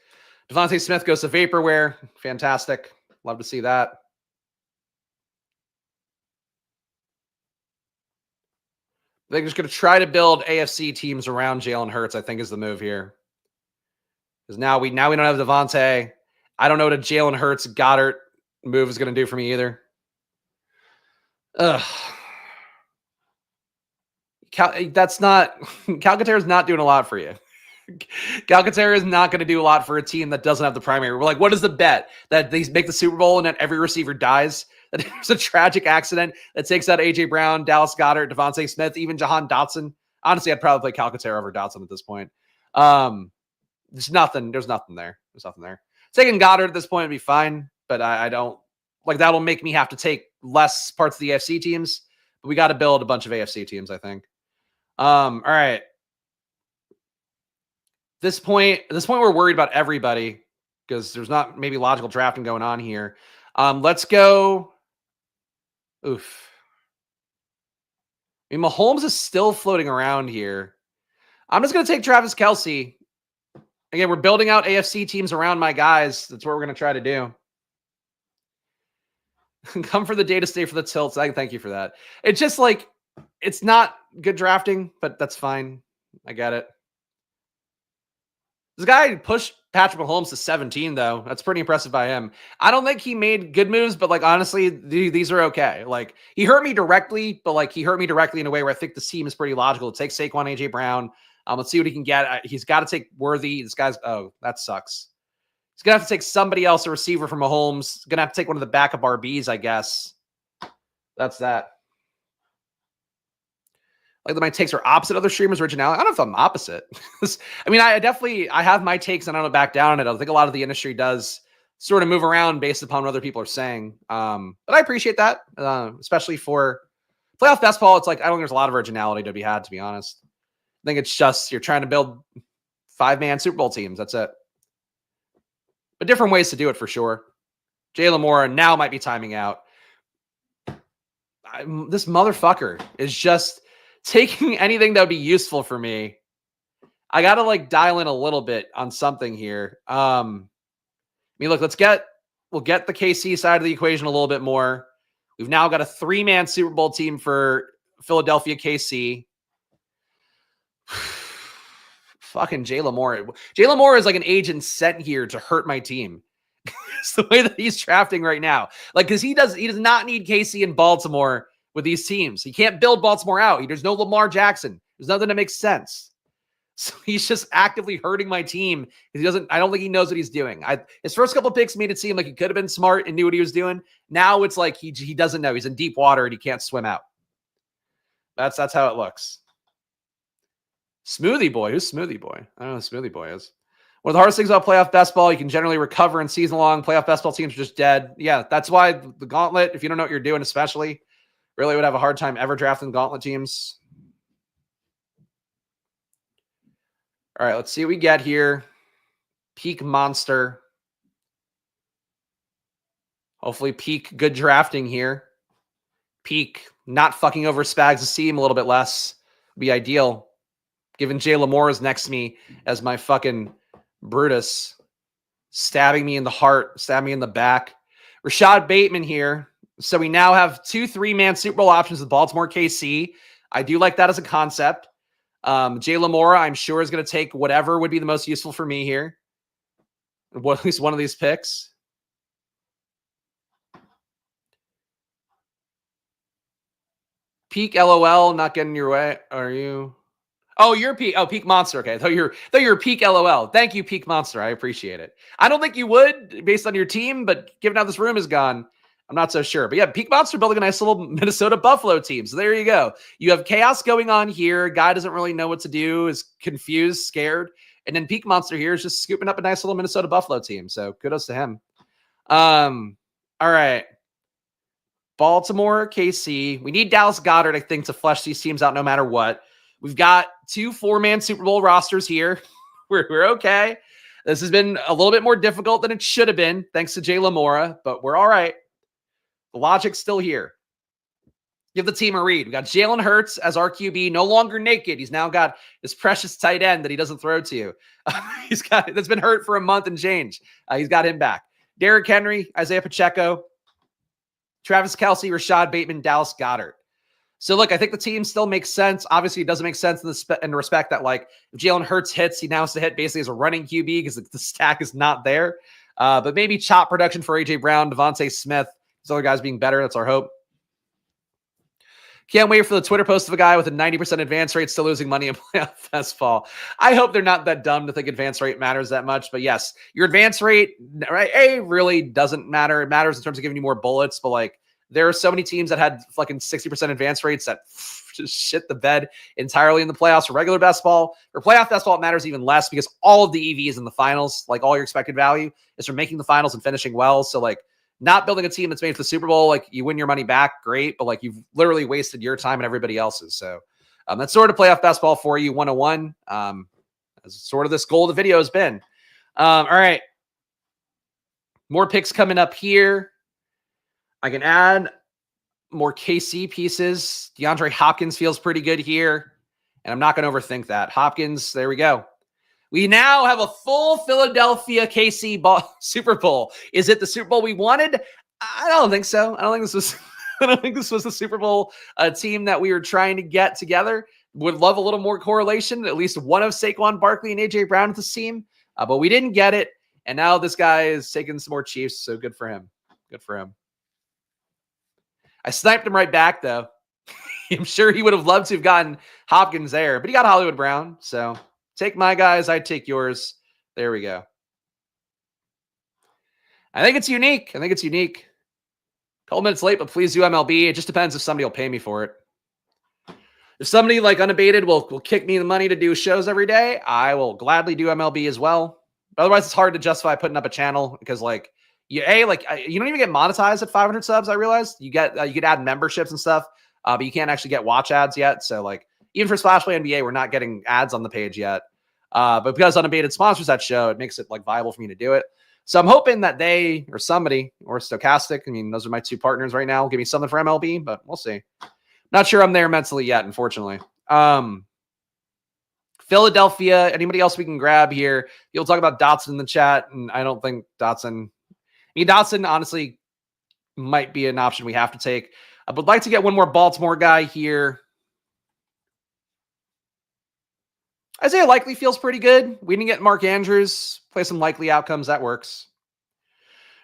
Devontae Smith goes to Vaporware. Fantastic. Love to see that. They're just going to try to build AFC teams around Jalen Hurts, I think is the move here. Because now we don't have Devontae. I don't know what a Jalen Hurts Goddard move is going to do for me either. Ugh. Calcaterra is not doing a lot for you. Calcaterra is not going to do a lot for a team that doesn't have the primary. We're like, what is the bet? That they make the Super Bowl and that every receiver dies? That there's a tragic accident that takes out A.J. Brown, Dallas Goedert, Devontae Smith, even Jahan Dotson. Honestly, I'd probably play Calcaterra over Dotson at this point. There's nothing there. Taking Goddard at this point would be fine, but I don't like that'll make me have to take less parts of the AFC teams. But we got to build a bunch of AFC teams, I think. All right. This point we're worried about everybody because there's not maybe logical drafting going on here. Let's go. Oof. I mean, Mahomes is still floating around here. I'm just going to take Travis Kelce. Again, we're building out AFC teams around my guys. That's what we're going to try to do. Come for the data, stay for the tilts. I thank you for that. It's just like, it's not good drafting, but that's fine. I get it. This guy pushed Patrick Mahomes to 17, though. That's pretty impressive by him. I don't think he made good moves, but like honestly, these are okay. Like he hurt me directly, but like he hurt me directly in a way where I think the team is pretty logical. Take Saquon, A.J. Brown. Let's see what he can get. He's got to take Worthy. This guy's that sucks. He's gonna have to take somebody else, a receiver from Mahomes. Gonna have to take one of the backup RBs, I guess. That's that. Like my takes are opposite other streamers' originality. I don't know if I'm opposite. I mean, I have my takes and I don't back down on it. I think a lot of the industry does sort of move around based upon what other people are saying. But I appreciate that, especially for playoff best ball. It's like I don't think there's a lot of originality to be had, to be honest. I think it's just you're trying to build 5-man Super Bowl teams. That's it. But different ways to do it for sure. Jalen Moore now might be timing out. This motherfucker is just taking anything that would be useful for me. I got to like dial in a little bit on something here. I mean, look, we'll get the KC side of the equation a little bit more. We've now got a 3-man Super Bowl team for Philadelphia KC. Fucking Jalen Moore. Jalen Moore is like an agent sent here to hurt my team. It's the way that he's drafting right now. Like, because he does not need KC in Baltimore with these teams. He can't build Baltimore out. There's no Lamar Jackson. There's nothing that makes sense. So he's just actively hurting my team because I don't think he knows what he's doing. His first couple of picks made it seem like he could have been smart and knew what he was doing. Now it's like he doesn't know. He's in deep water and he can't swim out. That's how it looks. Smoothie Boy. Who's Smoothie Boy? I don't know who Smoothie Boy is. One of the hardest things about playoff best ball, you can generally recover in season long. Playoff best ball teams are just dead. Yeah, that's why the Gauntlet, if you don't know what you're doing, especially, really would have a hard time ever drafting Gauntlet teams. All right, let's see what we get here. Peak monster. Hopefully peak good drafting here. Peak not fucking over Spags' team a little bit less would be ideal. Given Jalen Moore is next to me as my fucking Brutus, stabbing me in the heart, stabbing me in the back. Rashad Bateman here. So we now have 2 3-man Super Bowl options with Baltimore KC. I do like that as a concept. Jalen Moore, I'm sure, is going to take whatever would be the most useful for me here. At least one of these picks. Peak LOL, not getting your way. Are you? Oh, you're peak. Oh, peak monster. Okay, though you're peak LOL. Thank you, peak monster. I appreciate it. I don't think you would based on your team, but given how this room is gone, I'm not so sure. But yeah, peak monster building a nice little Minnesota Buffalo team. So there you go. You have chaos going on here. Guy doesn't really know what to do. Is confused, scared, and then peak monster here is just scooping up a nice little Minnesota Buffalo team. So kudos to him. All right. Baltimore, KC. We need Dallas Goedert, I think, to flesh these teams out no matter what. We've got 2 4-man Super Bowl rosters here. We're okay. This has been a little bit more difficult than it should have been, thanks to Jay Lamora, but we're all right. The logic's still here. Give the team a read. We got Jalen Hurts as our QB, no longer naked. He's now got this precious tight end that he doesn't throw to you. That's been hurt for a month and change. He's got him back. Derrick Henry, Isaiah Pacheco, Travis Kelce, Rashad Bateman, Dallas Goedert. So look, I think the team still makes sense. Obviously, it doesn't make sense in the respect that, like, if Jalen Hurts hits, he now has to hit basically as a running QB because the stack is not there. But maybe chop production for A.J. Brown, Devontae Smith, these other guys being better. That's our hope. Can't wait for the Twitter post of a guy with a 90% advance rate still losing money in playoff fastball. I hope they're not that dumb to think advance rate matters that much. But yes, your advance rate, right, really doesn't matter. It matters in terms of giving you more bullets. But like, there are so many teams that had fucking 60% advance rates that just shit the bed entirely in the playoffs. For regular best ball, for playoff best ball, it matters even less because all of the EVs in the finals, like all your expected value, is from making the finals and finishing well. So like, not building a team that's made for the Super Bowl, like you win your money back, great, but like you've literally wasted your time and everybody else's. So that's sort of playoff best ball for you, 101. As sort of this goal of the video has been. All right, more picks coming up here. I can add more KC pieces. DeAndre Hopkins feels pretty good here, and I'm not going to overthink that. Hopkins, there we go. We now have a full Philadelphia KC Super Bowl. Is it the Super Bowl we wanted? I don't think so. I don't think this was the Super Bowl team that we were trying to get together. Would love a little more correlation, at least one of Saquon Barkley and A.J. Brown at this team, but we didn't get it. And now this guy is taking some more Chiefs, so good for him. Good for him. I sniped him right back, though. I'm sure he would have loved to have gotten Hopkins there, but he got Hollywood Brown, so take my guys, I take yours. There we go. I think it's unique. A couple minutes late, but please do MLB. It just depends if somebody will pay me for it. If somebody like unabated will kick me the money to do shows every day, I will gladly do MLB as well. But otherwise, it's hard to justify putting up a channel because like you don't even get monetized at 500 subs. I realized you could add memberships and stuff, but you can't actually get watch ads yet. So like even for Splash Play NBA, we're not getting ads on the page yet. But because Unabated sponsors that show, it makes it like viable for me to do it. So I'm hoping that they or somebody or Stochastic, I mean, those are my 2 partners right now, will give me something for MLB, but we'll see. Not sure I'm there mentally yet, unfortunately. Philadelphia, anybody else we can grab here? You'll talk about Dotson in the chat, and I don't think Dotson, Dotson honestly might be an option we have to take. I would like to get one more Baltimore guy here. Isaiah Likely feels pretty good. We didn't get Mark Andrews. Play some likely outcomes. That works.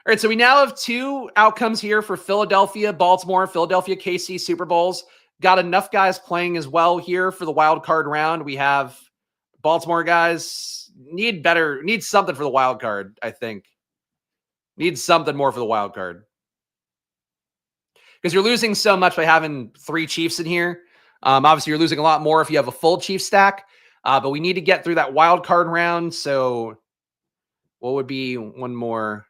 All right, so we now have 2 outcomes here for Philadelphia, Baltimore, Philadelphia, KC Super Bowls. Got enough guys playing as well here for the wild card round. We have Baltimore guys need something for the wild card, I think. Need something more for the wild card. Because you're losing so much by having 3 Chiefs in here. Obviously, you're losing a lot more if you have a full Chief stack. But we need to get through that wild card round. So what would be one more?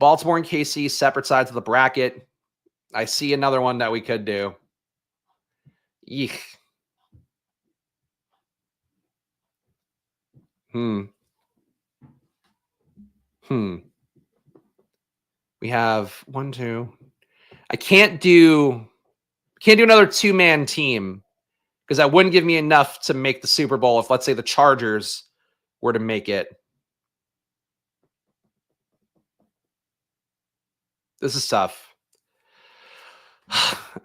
Baltimore and KC, separate sides of the bracket. I see another one that we could do. Eek. We have 1, 2. I can't do another 2-man team because that wouldn't give me enough to make the Super Bowl if, let's say, the Chargers were to make it. This is tough.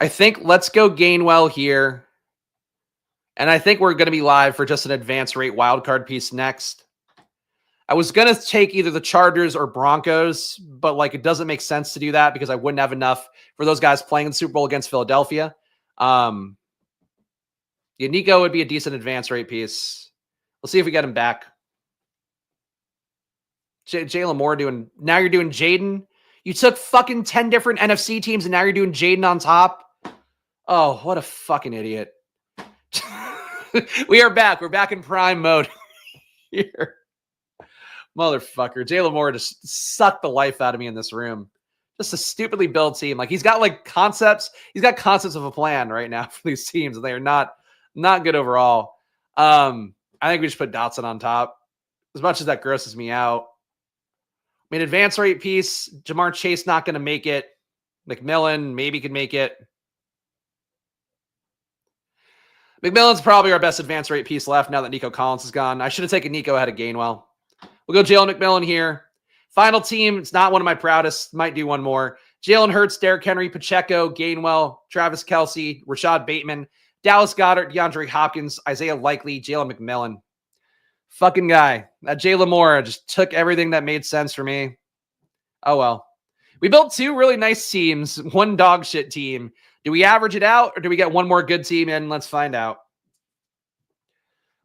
I think let's go Gainwell here. And I think we're going to be live for just an advance rate wildcard piece next. I was going to take either the Chargers or Broncos, but like it doesn't make sense to do that because I wouldn't have enough for those guys playing in the Super Bowl against Philadelphia. Yeah, Nico would be a decent advance rate piece. We'll see if we get him back. Jalen Moore doing, now you're doing Jaden. You took fucking 10 different NFC teams and now you're doing Jaden on top. Oh, what a fucking idiot. We are back. We're back in prime mode here. Motherfucker. Jalen Moore just sucked the life out of me in this room. Just a stupidly built team. Like, he's got like concepts. He's got concepts of a plan right now for these teams, and they are not good overall. I think we just put Dotson on top. As much as that grosses me out. I mean, advance rate piece, Jamar Chase not going to make it. McMillan maybe could make it. McMillan's probably our best advance rate piece left now that Nico Collins is gone. I should have taken Nico ahead of Gainwell. We'll go Jalen McMillan here. Final team, it's not one of my proudest. Might do one more. Jalen Hurts, Derrick Henry, Pacheco, Gainwell, Travis Kelce, Rashad Bateman, Dallas Goedert, DeAndre Hopkins, Isaiah Likely, Jalen McMillan. Fucking guy. That Jalen Moore just took everything that made sense for me. Oh, well. We built two really nice teams, one dog shit team. Do we average it out or do we get one more good team in? Let's find out.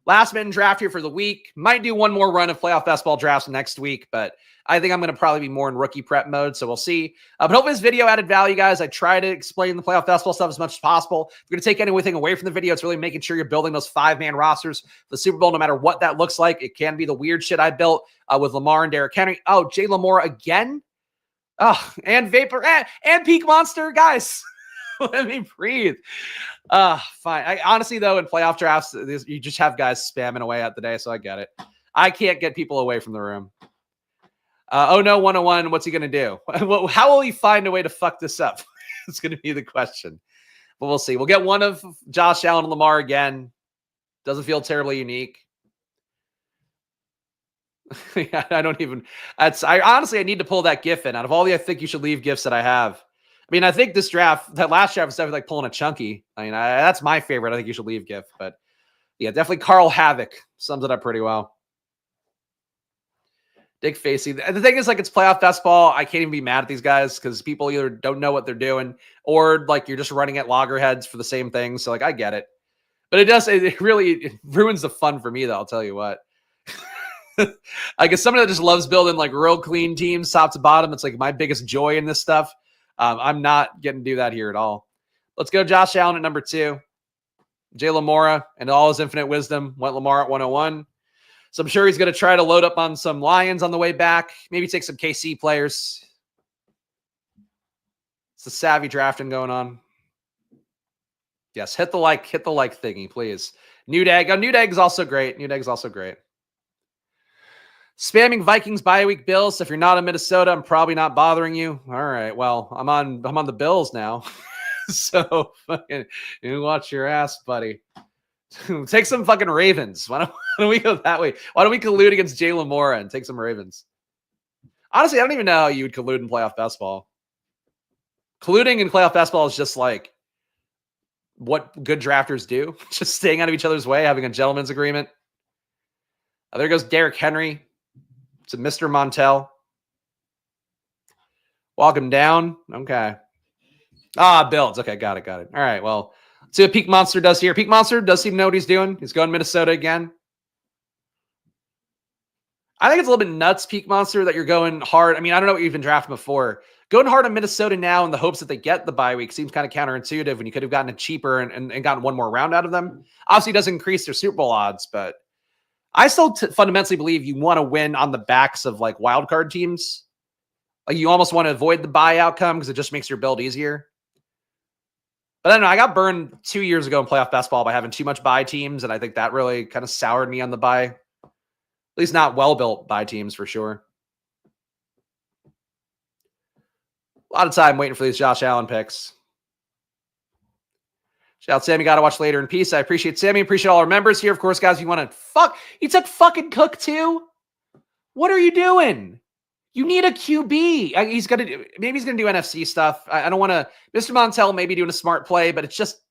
Last minute draft here for the week. Might do one more run of playoff best ball drafts next week, but I think I'm going to probably be more in rookie prep mode, so we'll see. But hopefully this video added value, guys. I try to explain the playoff best ball stuff as much as possible. If you're going to take anything away from the video, it's really making sure you're building those 5-man rosters for the Super Bowl, no matter what that looks like. It can be the weird shit I built with Lamar and Derrick Henry. Oh, Jalen Moore again? Oh, and Vapor and Peak Monster, guys. Let me breathe. Fine. Honestly, though, in playoff drafts, you just have guys spamming away at the day, so I get it. I can't get people away from the room. Oh, no, 101. What's he going to do? How will he find a way to fuck this up? It's going to be the question. But we'll see. We'll get one of Josh Allen and Lamar again. Doesn't feel terribly unique. I don't even. Honestly, I need to pull that GIF in. Out of all the I think you should leave GIFs that I have. I mean, I think this draft, that last draft was definitely like pulling a chunky. I mean, that's my favorite. I think you should leave GIF. But yeah, definitely Carl Havoc sums it up pretty well. Dick Facey. The thing is, like, it's playoff best ball. I can't even be mad at these guys because people either don't know what they're doing or like you're just running at loggerheads for the same thing. So like, I get it. But it really ruins the fun for me, though. I'll tell you what. I guess somebody that just loves building like real clean teams, top to bottom. It's like my biggest joy in this stuff. I'm not getting to do that here at all. Let's go Josh Allen at number 2. Jalen Moore and all his infinite wisdom went Lamar at 101. So I'm sure he's going to try to load up on some Lions on the way back. Maybe take some KC players. It's the savvy drafting going on. Yes, hit the like thingy, please. Newdag. Oh, Newdag is also great. Newdag is also great. Spamming Vikings bye week Bills. So if you're not in Minnesota, I'm probably not bothering you. All right. Well, I'm on the Bills now. So fucking you watch your ass, buddy. Take some fucking Ravens. Why don't we go that way? Why don't we collude against Jalen Moore and take some Ravens? Honestly, I don't even know how you would collude in playoff basketball. Colluding in playoff basketball is just like what good drafters do. Just staying out of each other's way, having a gentleman's agreement. There goes Derrick Henry. It's a Mr. Montel. Walk him down. Okay. Builds. Okay, got it. All right, well, let's see what Peak Monster does here. Peak Monster does seem to know what he's doing. He's going Minnesota again. I think it's a little bit nuts, Peak Monster, that you're going hard. I mean, I don't know what you've been drafting before. Going hard on Minnesota now in the hopes that they get the bye week seems kind of counterintuitive when you could have gotten it cheaper and gotten one more round out of them. Obviously, it does increase their Super Bowl odds, but I still fundamentally believe you want to win on the backs of like wildcard teams. Like you almost want to avoid the bye outcome because it just makes your build easier. But I don't know. I got burned 2 years ago in playoff basketball by having too much bye teams, and I think that really kind of soured me on the bye. At least not well-built bye teams for sure. A lot of time waiting for these Josh Allen picks. Shout out Sammy. Got to watch later in peace. I appreciate Sammy. Appreciate all our members here. Of course, guys, if you want to you took fucking Cook too? What are you doing? You need a QB. Maybe he's going to do NFC stuff. I don't want to, Mr. Montel maybe doing a smart play, but it's just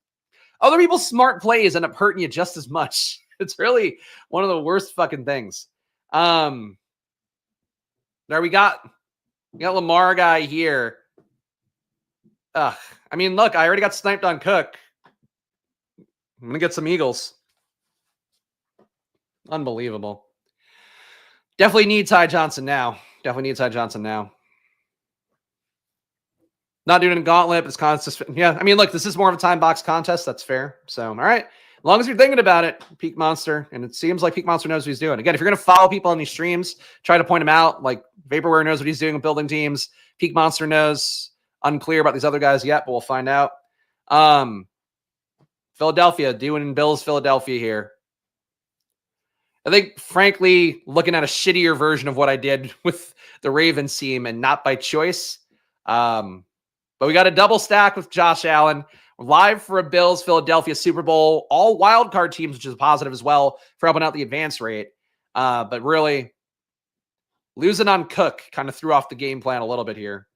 other people's smart plays end up hurting you just as much. It's really one of the worst fucking things. There we got Lamar guy here. I mean, look, I already got sniped on Cook. I'm going to get some Eagles. Unbelievable. Definitely need Ty Johnson now. Definitely need Ty Johnson now. Not doing a gauntlet, but it's constant. Yeah, I mean, look, this is more of a time box contest. That's fair. So, all right. As long as you're thinking about it, Peak Monster, and it seems like Peak Monster knows what he's doing. Again, if you're going to follow people on these streams, try to point them out. Like, Vaporware knows what he's doing with building teams. Peak Monster knows. Unclear about these other guys yet, but we'll find out. Philadelphia, doing Bills Philadelphia here. I think, frankly, looking at a shittier version of what I did with the Ravens team and not by choice. But we got a double stack with Josh Allen. We're live for a Bills Philadelphia Super Bowl. All wild card teams, which is positive as well for helping out the advance rate. But really, losing on Cook kind of threw off the game plan a little bit here.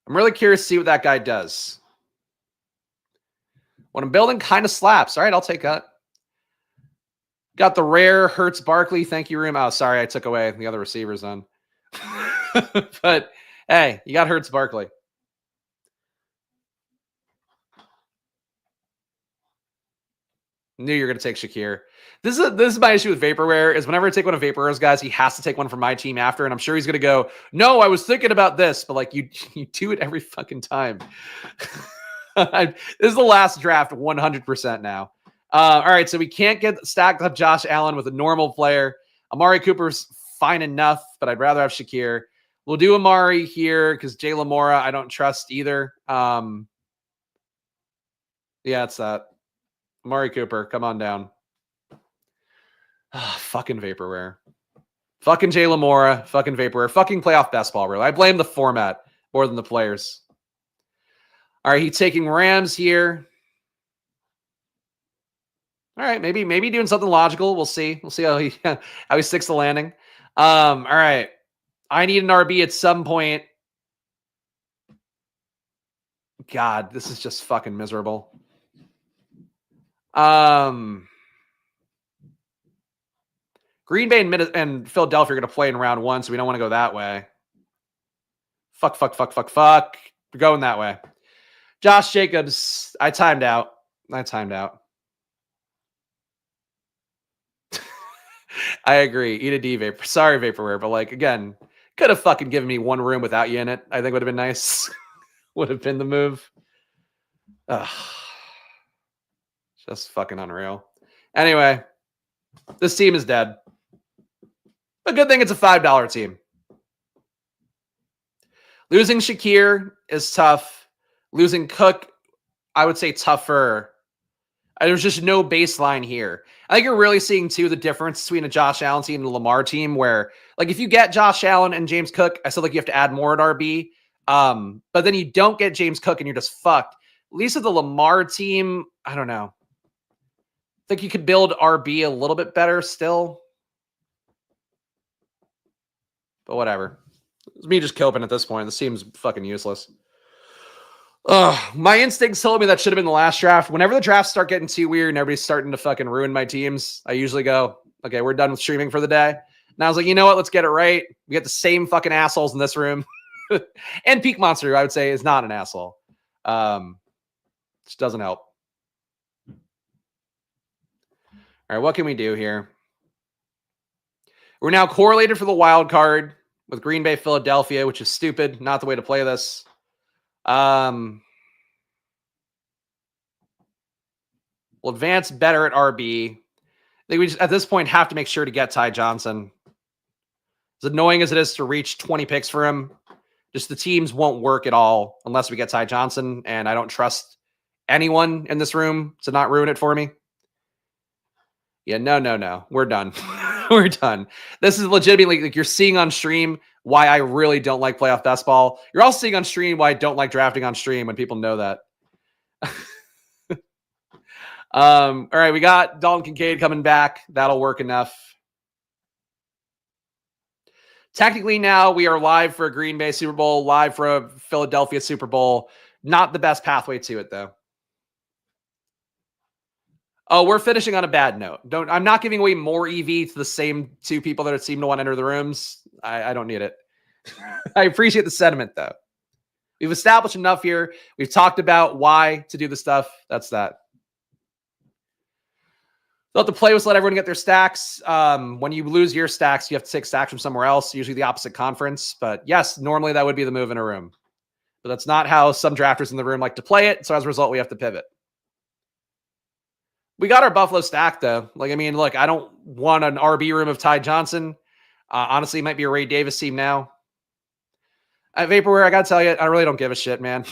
I'm really curious to see what that guy does. What I'm building kind of slaps. All right, I'll take that. Got the rare Hurts Barkley. Thank you, room. Oh, sorry, I took away the other receivers then. But hey, you got Hurts Barkley. Knew you were going to take Shakir. This is my issue with Vaporware is whenever I take one of Vaporware's guys, he has to take one from my team after, and I'm sure he's going to go, no, I was thinking about this, but like you do it every fucking time. This is the last draft 100% now. All right, so we can't get stacked up Josh Allen with a normal player. Amari Cooper's fine enough, but I'd rather have Shakir. We'll do Amari here because Jay Lamora I don't trust either. Yeah, it's that. Amari Cooper, come on down. Fucking Vaporware. Fucking Jay Lamora. Fucking Vaporware. Fucking playoff best ball, really. I blame the format more than the players. All right, he's taking Rams here. All right, maybe doing something logical. We'll see. We'll see how he sticks the landing. All right. I need an RB at some point. God, this is just fucking miserable. Green Bay and Philadelphia are going to play in round one, so we don't want to go that way. Fuck. We're going that way. Josh Jacobs, I timed out. I agree. Eat a D Vapor. Sorry, Vaporware, but like, again, could have fucking given me one room without you in it. I think would have been nice. Would have been the move. Ugh. Just fucking unreal. Anyway, this team is dead. A good thing it's a $5 team. Losing Shakir is tough. Losing Cook, I would say tougher. There's just no baseline here. I think you're really seeing, too, the difference between a Josh Allen team and a Lamar team where, like, if you get Josh Allen and James Cook, I still think you have to add more at RB. But then you don't get James Cook and you're just fucked. At least with the Lamar team, I don't know. I think you could build RB a little bit better still. But whatever. It's me just coping at this point. This seems fucking useless. My instincts told me that should have been the last draft. Whenever the drafts start getting too weird and everybody's starting to fucking ruin my teams, I usually go, okay, we're done with streaming for the day. And I was like, you know what? Let's get it right. We get the same fucking assholes in this room. And Peak Monster, I would say, is not an asshole. Just doesn't help. All right, what can we do here? We're now correlated for the wild card with Green Bay, Philadelphia, which is stupid. Not the way to play this. We'll advance better at RB. I think we just, at this point, have to make sure to get Ty Johnson. As annoying as it is to reach 20 picks for him, just the teams won't work at all unless we get Ty Johnson, and I don't trust anyone in this room to not ruin it for me. Yeah, no. We're done. We're done. This is legitimately, like, you're seeing on stream why I really don't like playoff best ball. You're also seeing on stream why I don't like drafting on stream when people know that. All right, we got Dalton Kincaid coming back. That'll work enough. Technically now we are live for a Green Bay Super Bowl, live for a Philadelphia Super Bowl. Not the best pathway to it, though. Oh, we're finishing on a bad note. I'm not giving away more EV to the same two people that seem to want to enter the rooms. I don't need it. I appreciate the sentiment, though. We've established enough here. We've talked about why to do the stuff. That's that. They'll have to play with, let everyone get their stacks. When you lose your stacks, you have to take stacks from somewhere else, usually the opposite conference. But yes, normally that would be the move in a room. But that's not how some drafters in the room like to play it. So as a result, we have to pivot. We got our Buffalo stack, though. Like, I mean, look, I don't want an RB room of Ty Johnson. Honestly, it might be a Ray Davis team now. At Vaporware, I got to tell you, I really don't give a shit, man.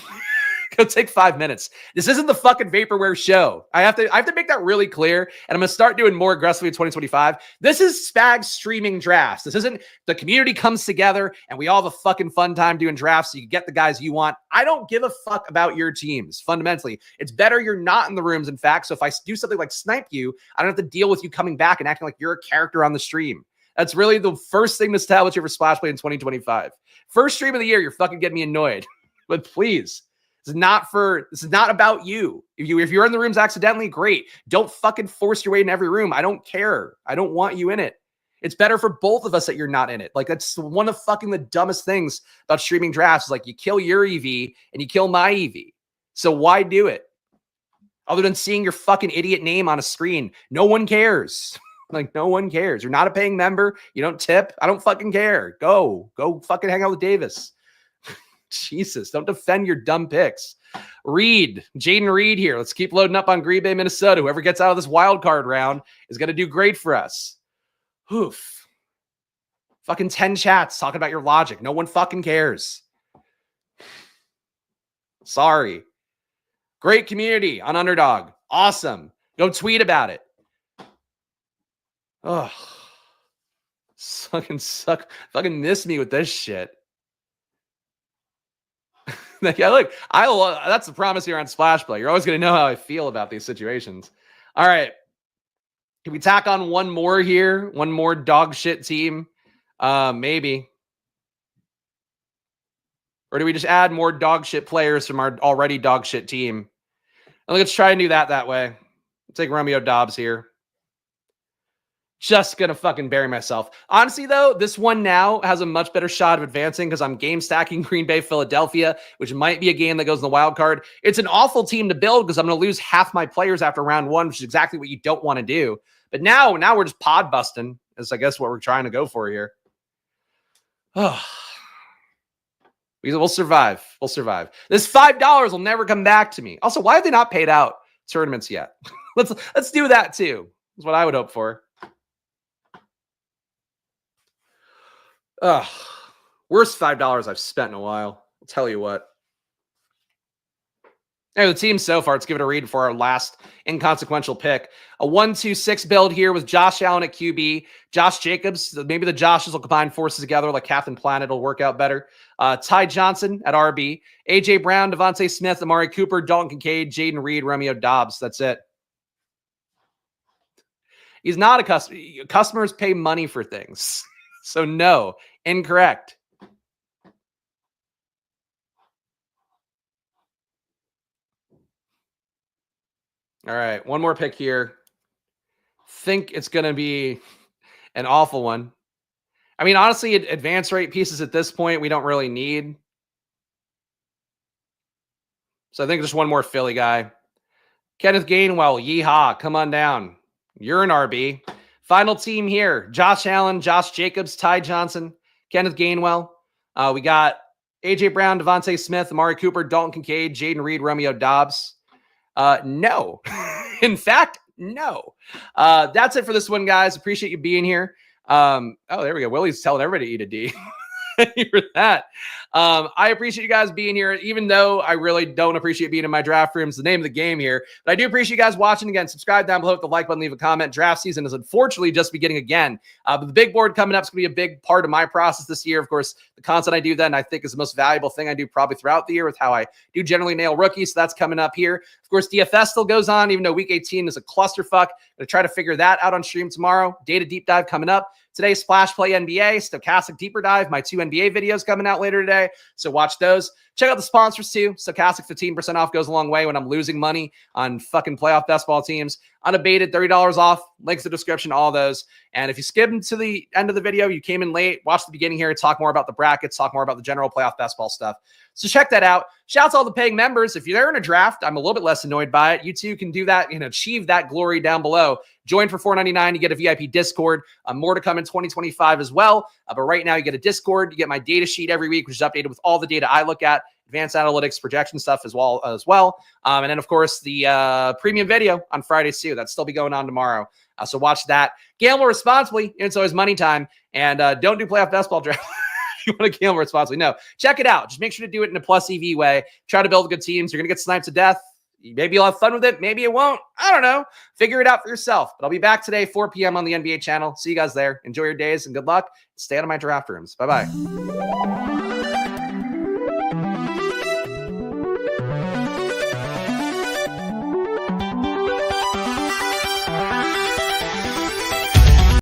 Go take 5 minutes. This isn't the fucking Vaporware show. I have to make that really clear, and I'm going to start doing more aggressively in 2025. This is Spags streaming drafts. This isn't the community comes together and we all have a fucking fun time doing drafts so you get the guys you want. I don't give a fuck about your teams, fundamentally. It's better you're not in the rooms, in fact, so if I do something like snipe you, I don't have to deal with you coming back and acting like you're a character on the stream. That's really the first thing to establish for Splash Play in 2025. First stream of the year, you're fucking getting me annoyed. But please, this is not about you. If you're in the rooms accidentally, great. Don't fucking force your way in every room. I don't care. I don't want you in it. It's better for both of us that you're not in it. Like, that's one of fucking the dumbest things about streaming drafts. Is like, you kill your EV and you kill my EV. So why do it? Other than seeing your fucking idiot name on a screen. No one cares. Like, no one cares. You're not a paying member. You don't tip. I don't fucking care. Go fucking hang out with Davis. Jesus, don't defend your dumb picks. Jaden Reed here. Let's keep loading up on Green Bay, Minnesota. Whoever gets out of this wild card round is going to do great for us. Oof. Fucking 10 chats talking about your logic. No one fucking cares. Sorry. Great community on Underdog. Awesome. Go tweet about it. Oh, fucking miss me with this shit. Yeah, look, that's the promise here on Splash Play. You're always going to know how I feel about these situations. All right. Can we tack on one more here? One more dog shit team? Maybe. Or do we just add more dog shit players from our already dog shit team? And let's try and do that way. We'll take Romeo Dobbs here. Just gonna fucking bury myself. Honestly, though, this one now has a much better shot of advancing because I'm game stacking Green Bay, Philadelphia, which might be a game that goes in the wild card. It's an awful team to build because I'm going to lose half my players after round one, which is exactly what you don't want to do. But now we're just pod busting, is I guess what we're trying to go for here. Oh, we'll survive. We'll survive. This $5 will never come back to me. Also, why have they not paid out tournaments yet? Let's do that too. That's what I would hope for. Worst $5 I've spent in a while. I'll tell you what. Anyway, the team so far, let's give it a read for our last inconsequential pick. A 1-2-6 build here with Josh Allen at QB, Josh Jacobs. Maybe the Joshes will combine forces together like Captain Planet. It'll work out better. Ty Johnson at RB, A.J. Brown, Devontae Smith, Amari Cooper, Dalton Kincaid, Jaden Reed, Romeo Dobbs. That's it. He's not a customer. Customers pay money for things. So no, incorrect. All right, one more pick here. Think it's going to be an awful one. I mean, honestly, advance rate pieces at this point we don't really need. So I think just one more Philly guy. Kenneth Gainwell, yeehaw, come on down. You're an RB. Final team here. Josh Allen, Josh Jacobs, Ty Johnson, Kenneth Gainwell. We got A.J. Brown, Devontae Smith, Amari Cooper, Dalton Kincaid, Jaden Reed, Romeo Dobbs. No. In fact, no. That's it for this one, guys. Appreciate you being here. Oh, there we go. Willie's telling everybody to eat a D. For that. I appreciate you guys being here, even though I really don't appreciate being in my draft room. It's the name of the game here. But I do appreciate you guys watching. Again, subscribe down below with the like button, leave a comment. Draft season is unfortunately just beginning again. But the big board coming up is going to be a big part of my process this year. Of course, the content I do then I think is the most valuable thing I do probably throughout the year with how I do generally nail rookies. So that's coming up here. Of course, DFS still goes on, even though week 18 is a clusterfuck. I'm going to try to figure that out on stream tomorrow. Data deep dive coming up. Today, Splash Play NBA, Stochastic Deeper Dive, my 2 NBA videos coming out later today. So watch those. Check out the sponsors too. Stochastic 15% off goes a long way when I'm losing money on fucking playoff best ball teams. unabated, $30 off. Links in the description, all those. And if you skimmed to the end of the video, you came in late, watch the beginning here, talk more about the brackets, talk more about the general playoff best ball stuff. So check that out. Shout out to all the paying members. If you're in a draft, I'm a little bit less annoyed by it. You too can do that and achieve that glory down below. Join for $4.99. You get a VIP Discord. More to come in 2025 as well. But right now, you get a Discord. You get my data sheet every week, which is updated with all the data I look at, advanced analytics, projection stuff as well. And then, of course, the premium video on Fridays too. That'll still be going on tomorrow. So watch that. Gamble responsibly. It's always money time. And don't do playoff best ball draft. You want to gamble responsibly. No, check it out. Just make sure to do it in a plus EV way. Try to build good teams. You're going to get sniped to death. Maybe you'll have fun with it. Maybe it won't. I don't know. Figure it out for yourself. But I'll be back today, 4 p.m. on the NBA channel. See you guys there. Enjoy your days and good luck. Stay out of my draft rooms. Bye-bye.